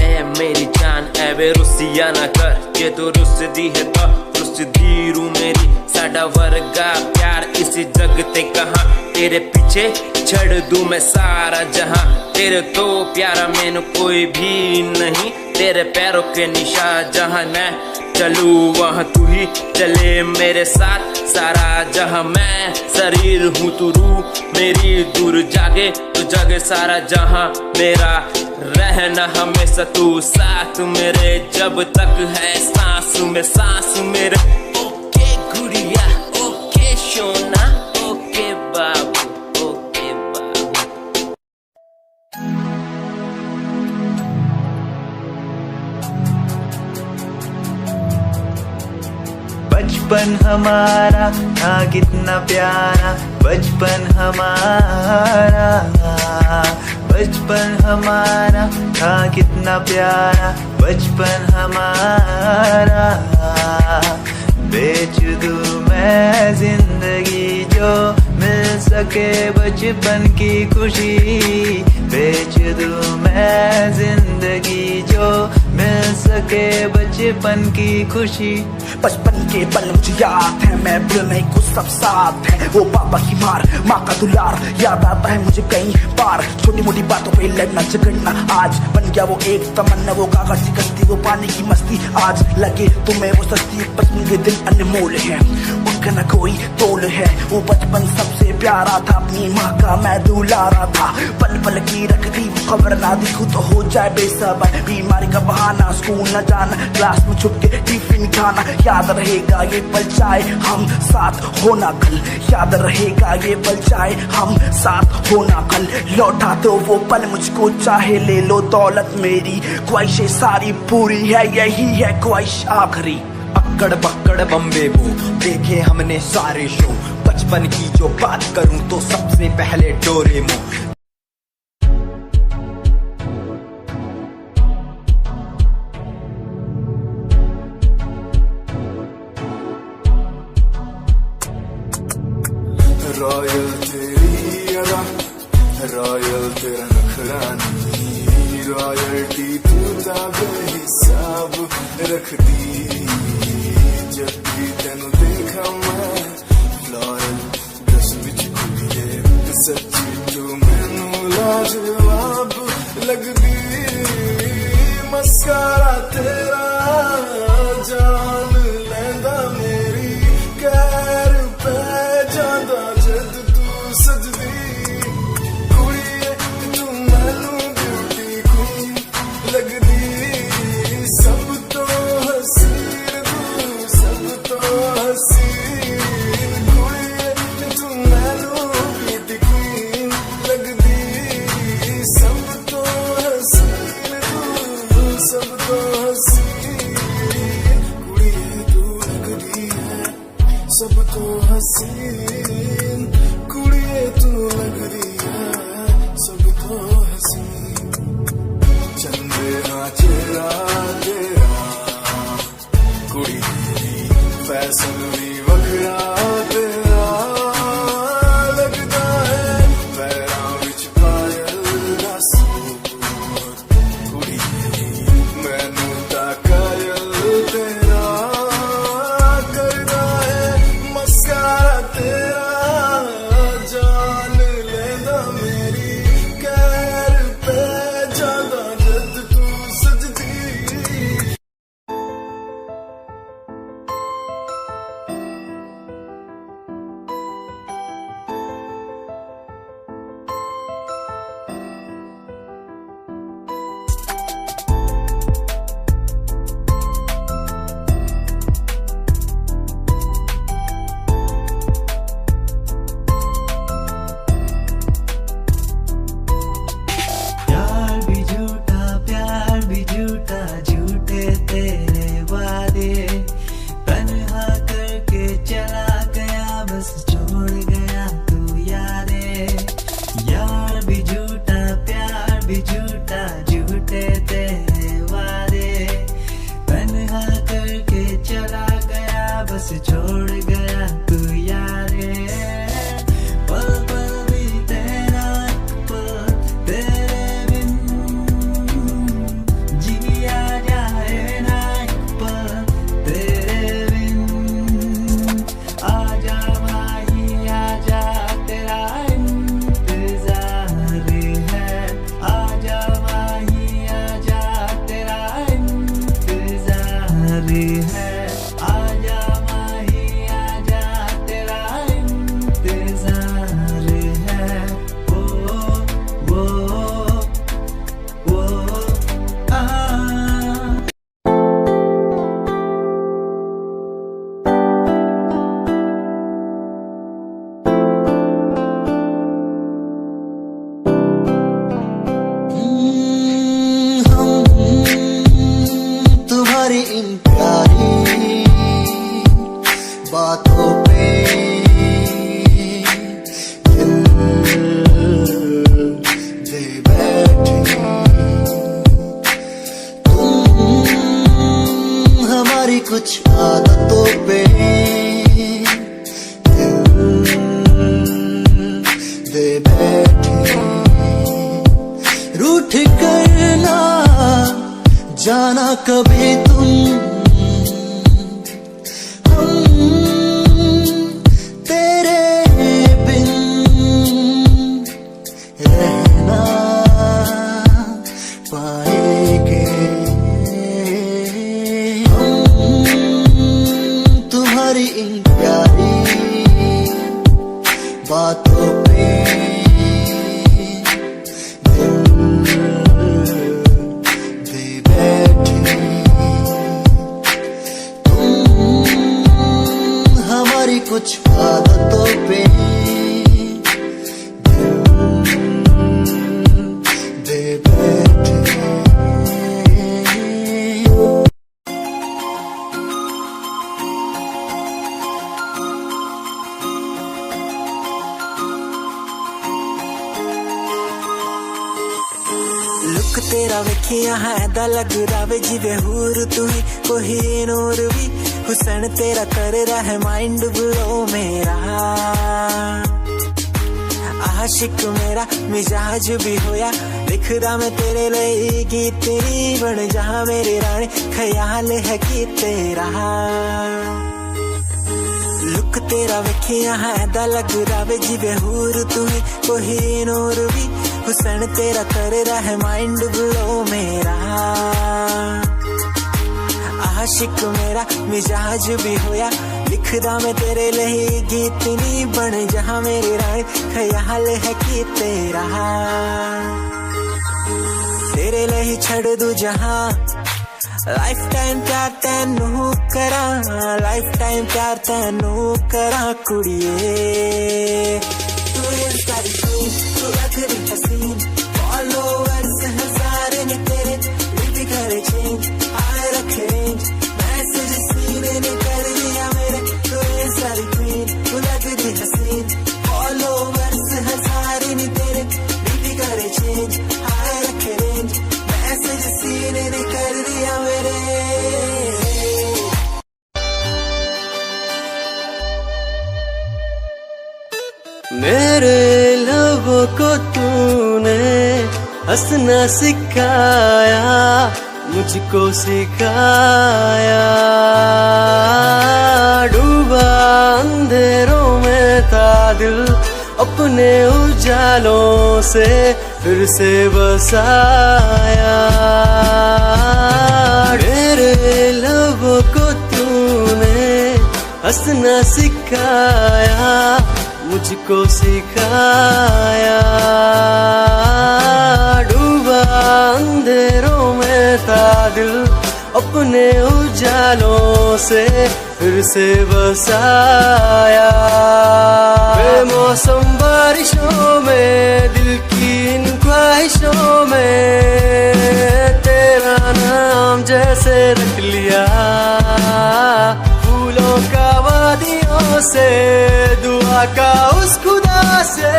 ए मेरी जान वे रुसिया ना कर, जे तू रुस दी है तो रुस दी रू मेरी, साडा वर्गा प्यार इस जग ते कहाँ, तेरे पीछे छड़ दूं मैं सारा जहां, तेरे तो प्यारा मैनू कोई भी नहीं, तेरे पैरों के निशान जहां मैं चलूं वहां तू ही चले मेरे साथ, सारा जहां मैं शरीर हूँ तू रूह मेरी, दूर जागे तो जागे सारा जहां मेरा, रहना हमेशा तू साथ मेरे, जब तक है सांस में सांस मेरे। ओके गुड़िया ओके सोना ओके बाबू ओके बाबू। बचपन हमारा था कितना प्यारा, बचपन हमारा, बचपन हमारा था कितना प्यारा, बचपन हमारा। बेच दूं मैं जिंदगी जो मिल सके बचपन की खुशी, बेच दूं मैं जिंदगी जो मिल सके बचपन की खुशी। बचपन के पल मुझे याद है, मैं भूल नहीं कुछ सब साथ है, वो पापा की मार माँ का दुलार याद आता है मुझे कई बार, छोटी मोटी बातों पे लड़ना झगड़ना आज बन गया वो एक तमन्ना, वो कागज की कश्ती वो पानी की मस्ती, आज लगे तुम्हें वो सस्ती, बचपन के दिन अनमोल है उनका न कोई तोल है, वो बचपन सबसे प्यारा था, अपनी माँ का मैं दुलारा था, पल पल की रखती खबर ना दिखूं तो हो जाए बेसबर, बीमारी का बहाना स्कूल न जाना, क्लास में छुप के टिफिन खाना, याद रहेगा ये पल चाहे हम साथ होना कल, याद रहेगा ये पल चाहे हम साथ होना कल, लौटा तो वो पल मुझको चाहे ले लो दौलत मेरी, ख्वाहिशें सारी पूरी है यही है ख्वाहिश आखिरी। अक्कड़ बक्कड़ बम्बे बो देखे हमने सारे शो, बचपन की जो बात करूं तो सबसे पहले डोरेमोन। रॉयल तेरी अदा, रॉयल तेरा नखरानी, रॉयल्टी तू बेहिसाब रखदी। जब भी तेनू देखा मैं फ्लोरल ड्रेस विच कुड़िए, सच्ची तू मैनू लाजवाब लगदी। मस्कारा तेरा जान लैंदा मेरी, कैर पे जांदा जद तू सजदी। कुड़िए तू मैनू ब्यूटी क्वीन लगदी, सब तो हसीन तू, सब तो हसीन। कुड़िए तू मैनू ब्यूटी क्वीन लगदी, सब तो हसीन तू, सब तो हसीन। कुड़िए तू लगदी है सब तो हसीन, कुड़िए तू लगदी है सब तो हसीन। चंदेरा चेहरा तेरा, कुड़ी फैशन भी वखरा तेरा लगदा है। पैरां विच पायल दा सूट, कुड़ी मैनू तां कायल तेरा करदा है। मस्कारा तेरा जान लैंदा मेरी, कैर पे जांदा जद तू सजदी। प्यार भी झूठा, झूठे तेरे वादे, तन्हा करके चला गया, बस छोड़ गया तू यादें। यार भी झूठा, प्यार भी झूठा, झूठे तेरे वादे, तन्हा करके चला गया, बस छोड़ गया तू यादें। पल पल भी तेरा पल तेरे बिन जिया जाए ना, पल तेरे बिन। आजा माही आजा तेरा इंतजार है, आजा माही आजा तेरा इंतजार है, आजा माही आजा तेरा इंतजार है। वो तुम्हारी इन प्यारी बातों पे दिल दे बैठे। तुम हमारी कुछ आदतों पे दिल दे बैठे। रूठ करना जाना कभी तुम, हम तेरे बिन रहना पाएंगे। हम तुम्हारी इन प्यारी बातों पे कुछ आदतों पे दे बैठे। लुक तेरा वेखिया है दा लग रावे जिवे हूर तू ही कोई नूर भी। हुसैन तेरा कर रहा है माइंड ब्लो मेरा। आशिक मेरा मिजाज भी होया लिखदा मैं तेरे लिए गीत नी बन जा मेरी रानी ख्याल है कि तेरा लुक तेरा वेखिया है दा लग रहा जिवे हूर तू ही कोई नूर भी हुसन तेरा कर रहा है माइंड ब्लो मेरा आशिक मेरा मिजाज भी होया लिखदा मैं तेरे लिए गीत नी बन जहाँ मेरी रानी ख्याल है कि तेरा तेरे लिए छड़ दू जहाँ लाइफ टाइम प्यार तैनू करा लाइफ टाइम प्यार तैनू करा कुड़िए तू इंस्टा दी क्वीन तू रखदी हसीन फॉलोअर्स हजार ने तेरे लिपि करे चेंज आए रखे रेंज मैसेज सीन ने कर दिया मेरे तू इंस्टा दी क्वीन तू रखदी हसीन फॉलोअर्स हजार ने तेरे लिपि करे चेंज आए रखे रेंज मैसेज सीन ने कर दिया मेरे मेरे लबों को तूने हंसना सिखाया मुझको सिखाया डूबा अंधेरों में था दिल अपने उजालों से फिर से बसाया मेरे लबों को तूने हंसना सिखाया मुझको सिखाया डूबा अंधेरों में था दिल अपने उजालों से फिर से बसाया बेमौसम बारिशों में दिल की इन ख्वाहिशों में तेरा नाम जैसे रख लिया फूलों का वादियों से दुआ का उस खुदा से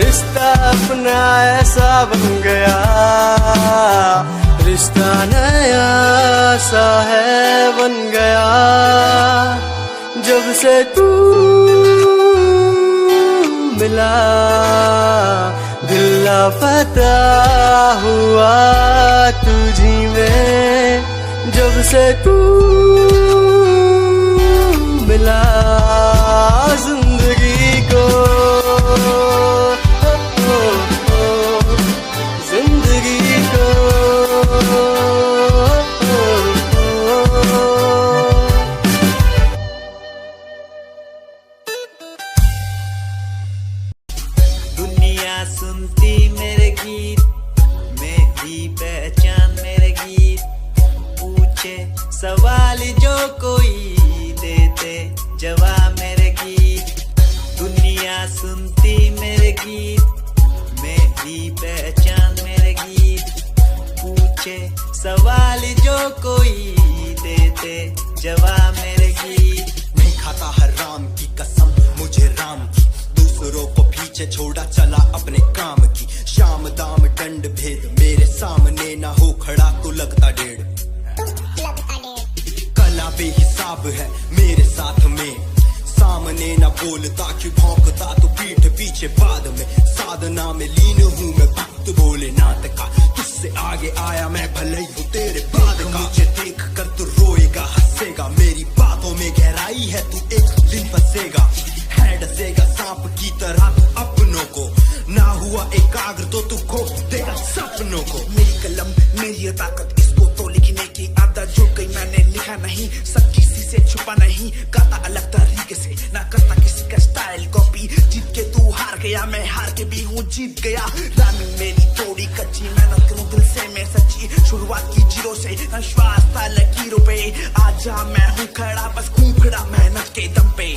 रिश्ता अपना ऐसा बन गया रिश्ता नया सा है बन गया जब से तू मिला दिल लापता हुआ तुझी में जब से तू मिला जिंदगी को जिंदगी को दुनिया सुनती मेरे गीत मेरी पहचान मेरे गीत पूछे सवाल जो कोई देते जवाब मेरे गीत दुनिया सुनती मेरे गीत मेरी पहचान मेरे गीत पूछे सवाल जो कोई देते जवाब मेरे गीत नहीं खाता हराम की कसम मुझे राम की दूसरों को पीछे छोड़ा चला अपने काम की शाम दाम दंड भेद मेरे सामने ना हो खड़ा तो लगता डेढ़ कला बेहिसाब है मेरे साथ में सामने न बोलता कि भौंकता तो पीठ पीछे बाद में साधना में लीन हूँ मैं भक्त भोलेनाथ का तुझसे आगे आया मैं भले ही हूँ तेरे बाद का मुझे देख कर तू रोएगा हंसेगा मेरी बातों में गहराई है तू एक दिन फंसेगा है डसेगा सांप की तरह तू अपनों को ना हुआ एकाग्र तो तू खो देगा सपनों को मेरी कलम मेरी ताकत इसको तो लिखने की आदत जो गई मैंने लिखा नहीं सब किसी से छुपा नहीं गाता अलग तरीके से ना करता किसी का स्टाइल कॉपी जीत के तू हार गया मैं हार के भी हूँ जीत गया रानी मेरी थोड़ी कच्ची मेहनत करूँ दिल से मैं सच्ची शुरुआत की जीरो से विश्वास था लकीरों पे आज मैं हूँ खड़ा बस खूब खड़ा मेहनत के दम पे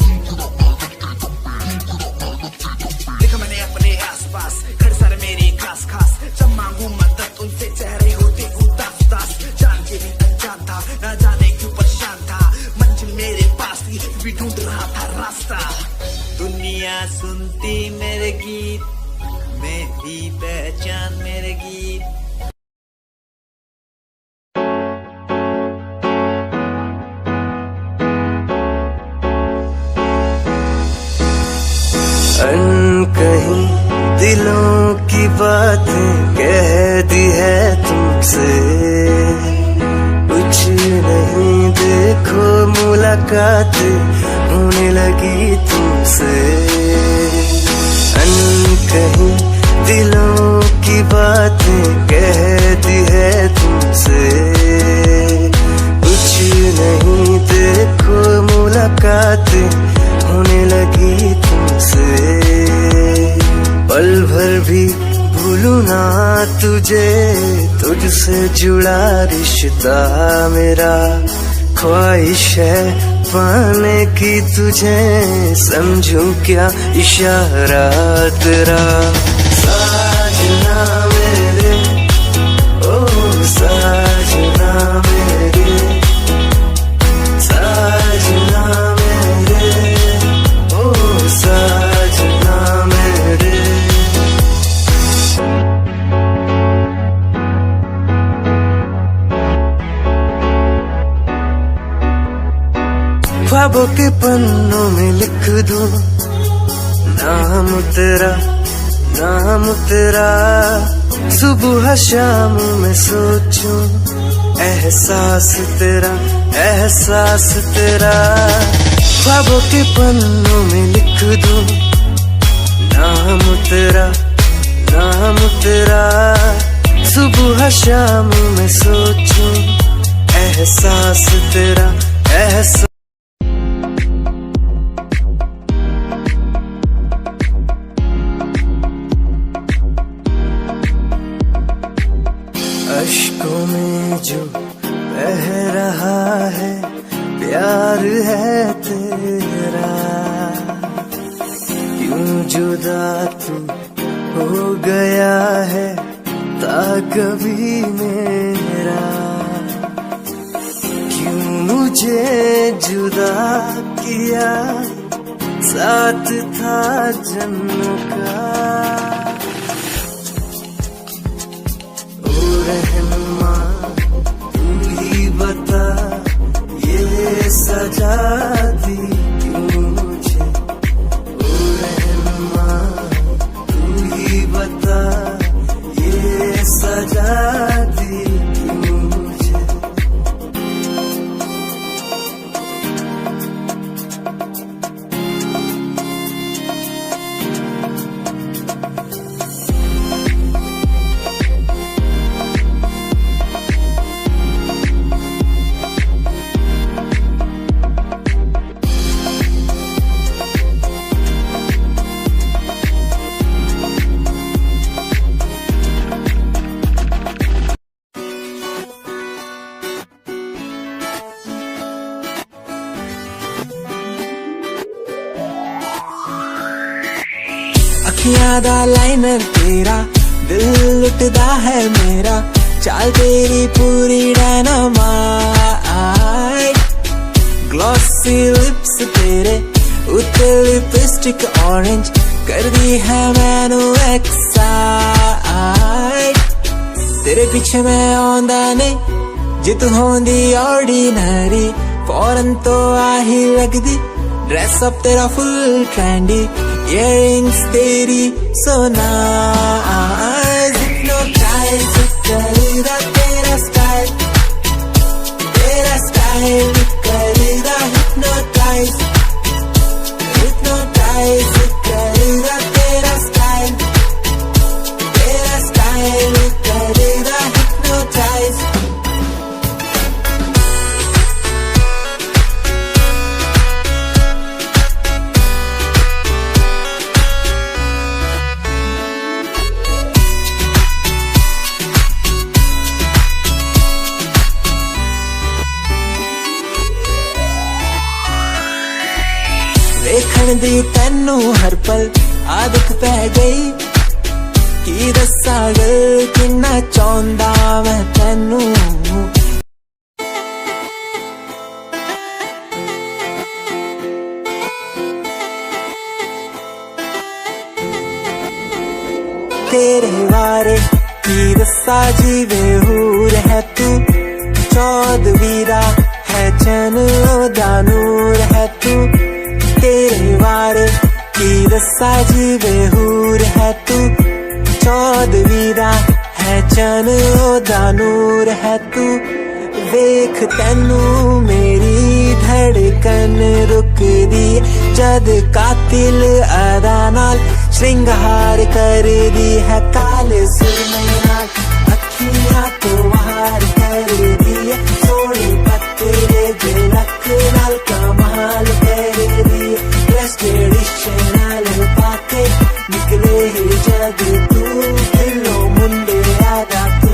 देखा मैंने अपने आसपास खड़े सारे मेरे खास खास जब मांगू मदद उनसे चेहरे होते उदास उदास जान के भी अनजान था न जाने क्यों परेशान था मंजिल मेरे पास थी भी ढूंढ रहा था रास्ता दुनिया सुनती मेरे गीत मेरी पहचान मेरे गीत अनकहीं दिलों की बातें कह दी है तुमसे, कुछ नहीं देखो मुलाकात होने लगी तुमसे। अनकहीं दिलों की बातें कह दी है तुमसे, कुछ नहीं देखो मुलाकात होने लगी तुमसे। पल भर भी भूलूं ना तुझे, तुझसे जुड़ा रिश्ता मेरा, ख्वाहिश है पाने की तुझे, समझूं क्या इशारा तेरा। साजना मेरे, ओ साजना मेरे, साजना मेरे, ओ साजना मेरे। ख्वाबों के पन्नों में लिख दूं नाम तेरा, नाम तेरा। सुबह शाम में सोचूं एहसास तेरा, एहसास तेरा। ख्वाबों के पन्नों में लिख दूं नाम तेरा, नाम तेरा। सुबह शाम में सोचूं एहसास तेरा, एहसास। अश्कों में जो बह रहा है प्यार है तेरा, क्यों जुदा तू हो गया है ता कभी मेरा, क्यों मुझे जुदा किया साथ था जन्मों का। रहनुमा तू ही बता ये सजा दी क्यों मुझे, ओ रहनुमा तू ही बता ये सजा दी क्यों मुझे। अखियां दा लाइनर तेरा, दिल लुटदा है मेरा, चाल तेरी पूरी डायनामाइट। ग्लॉसी लिप्स तेरे उत्ते लिपस्टिक ऑरेंज, कर दी है मैनू एक्साइट। तेरे पीछे मैं आंदा नहीं, जे तू होंदी ऑर्डिनरी, फौरन तो आही लगदी। ड्रेस अप तेरा फुल ट्रेंडी, इयररिंग्स तेरी so nice, hypnotize करेगा तेरा स्टाइल, तेरा स्टाइल करेगा hypnotize, hypnotize करेगा तेरा स्टाइल, तेरा स्टाइल करेगा hypnotize। देखण दी तैनू हर पल आदत पै गई, की दस्सां गल किन्ना चाहुंदा मैं तैनू। तेरे बारे की दस्सां जीवे हूर है तू, चौदहवीं दा है चैन ओदा नूर है तू। तेरे बारे की दसा जिवे हूर है तू, चौदवीरा है चन ओदा नूर है तू। वेख तैनू मेरी धड़कन रुकदी, जद कातिल अदा नाल श्रृंगार कर दी है। काले सुरमे नाल अखियां तो वार कर दी है, सोनी पत्ते झलक नाल कमाल कर दी है। ड्रेस ट्रेडिशनल पाके निकले जग तू, दिलो मुंडे आदा तू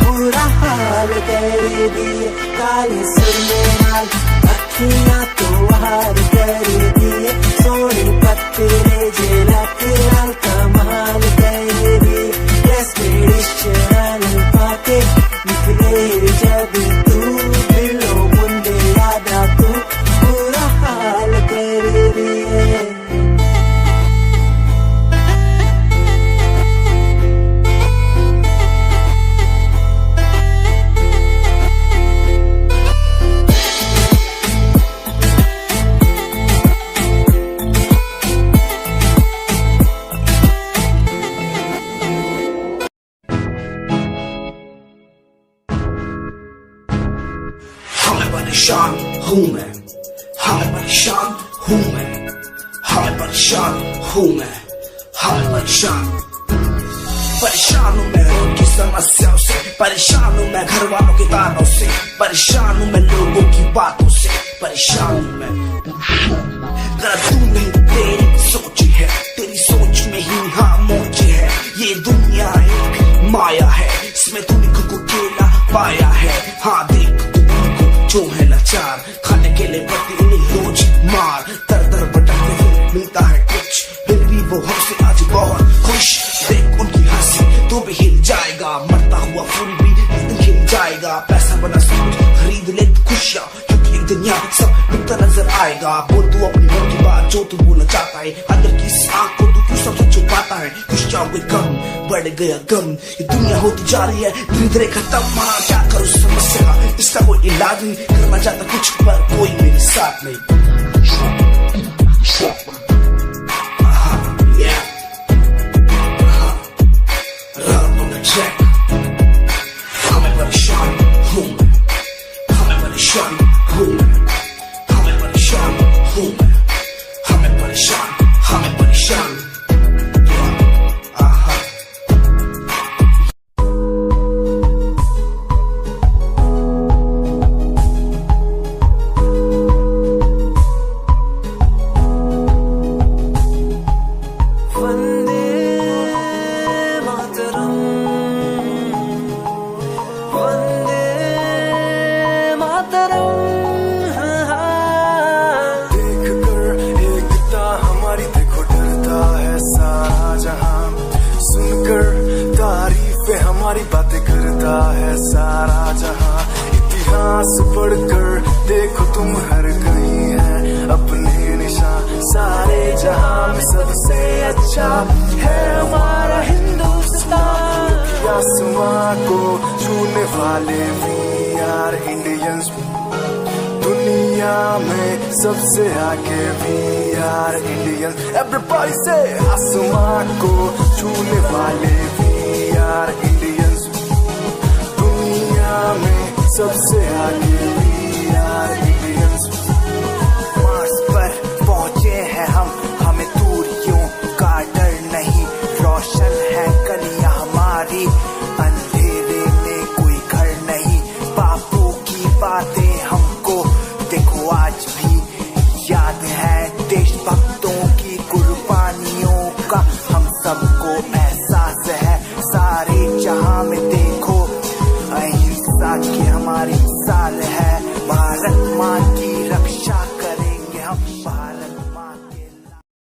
बुरा हाल कर दी है। काले सुरमे नाल अखियां तो वार कर दी है, सोनी पत्ते झलक नाल कमाल कर दी है। ड्रेस ट्रेडिशनल पाके निकले जग तू, दिलो मुंडे आदा तू बुरा हाल कर दी है। परेशान हूँ मैं, हाँ परेशान हूँ मैं, हाँ परेशान हूँ मैं, हाँ परेशान। परेशान हूँ मैं रोग की समस्याओं से, परेशान हूँ मैं घर वालों के तानों से, परेशान हूँ मैं लोगों की बातों से, परेशान हूँ मैं। गलत तू नहीं तेरी सोच है, तेरी सोच में ही हाँ मोच है। ये दुनिया एक माया है, इसमें तूने खुद को अकेला पाया है। हाँ देख जो है लाचार, खाने के लिए पड़ती उन्हें रोज मार। दर दर भटकते हुए मिलता है कुछ, फिर भी वो हमसे आज बहुत खुश। देख उनकी हंसी तो भी हिल जाएगा, मरता हुआ फूल भी हिल जाएगा। पैसा बना सब कुछ खरीद ले खुशियाँ, क्योंकि एक दिन यहाँ सब मिलता नजर आएगा। बोल तू अपनी मन की बात जो तू बोलना चाहता है, अंदर की इस आँख को तू क्यों सबसे छुपाता है। खुशियाँ हुई कम, बढ़ गया गम, ये दुनिया होती जा रही है धीरे धीरे खत्म। हाँ क्या करूँ समस्या का, इसका कोई इलाज नहीं, करना चाहता कुछ पर कोई मेरे साथ नहीं। हमें परेशान हूँ मैं, हमें परेशान हूँ मैं, हमें परेशान हूँ मैं, हमें परेशान, हमें परेशान। हमारी बातें करता है सारा जहां, इतिहास पढ़कर देखो तुम हर कहीं है अपने निशान। सारे जहां में सबसे अच्छा है हमारा हिंदुस्तान। आसमां को छूने वाले वी आर इंडियंस, दुनिया में सबसे आगे वी आर इंडियंस। एवरीबॉडी से आसमां को छूने वाले वी आर इंडियंस, दुनिया में सबसे आगे वी आर इंडियंस। मार्स पर पहुंचे हैं हम, हमें दूरियों का डर नहीं। रोशन है गलियां हमारी, अंधेरे में कोई घर नहीं। बापू की बातें हमको देखो आज भी याद है, देशभक्तों की कुर्बानियों का हम सबको एहसास है। सारे जहां में देखो अहिंसा की हमारी मिसाल है। भारत माँ की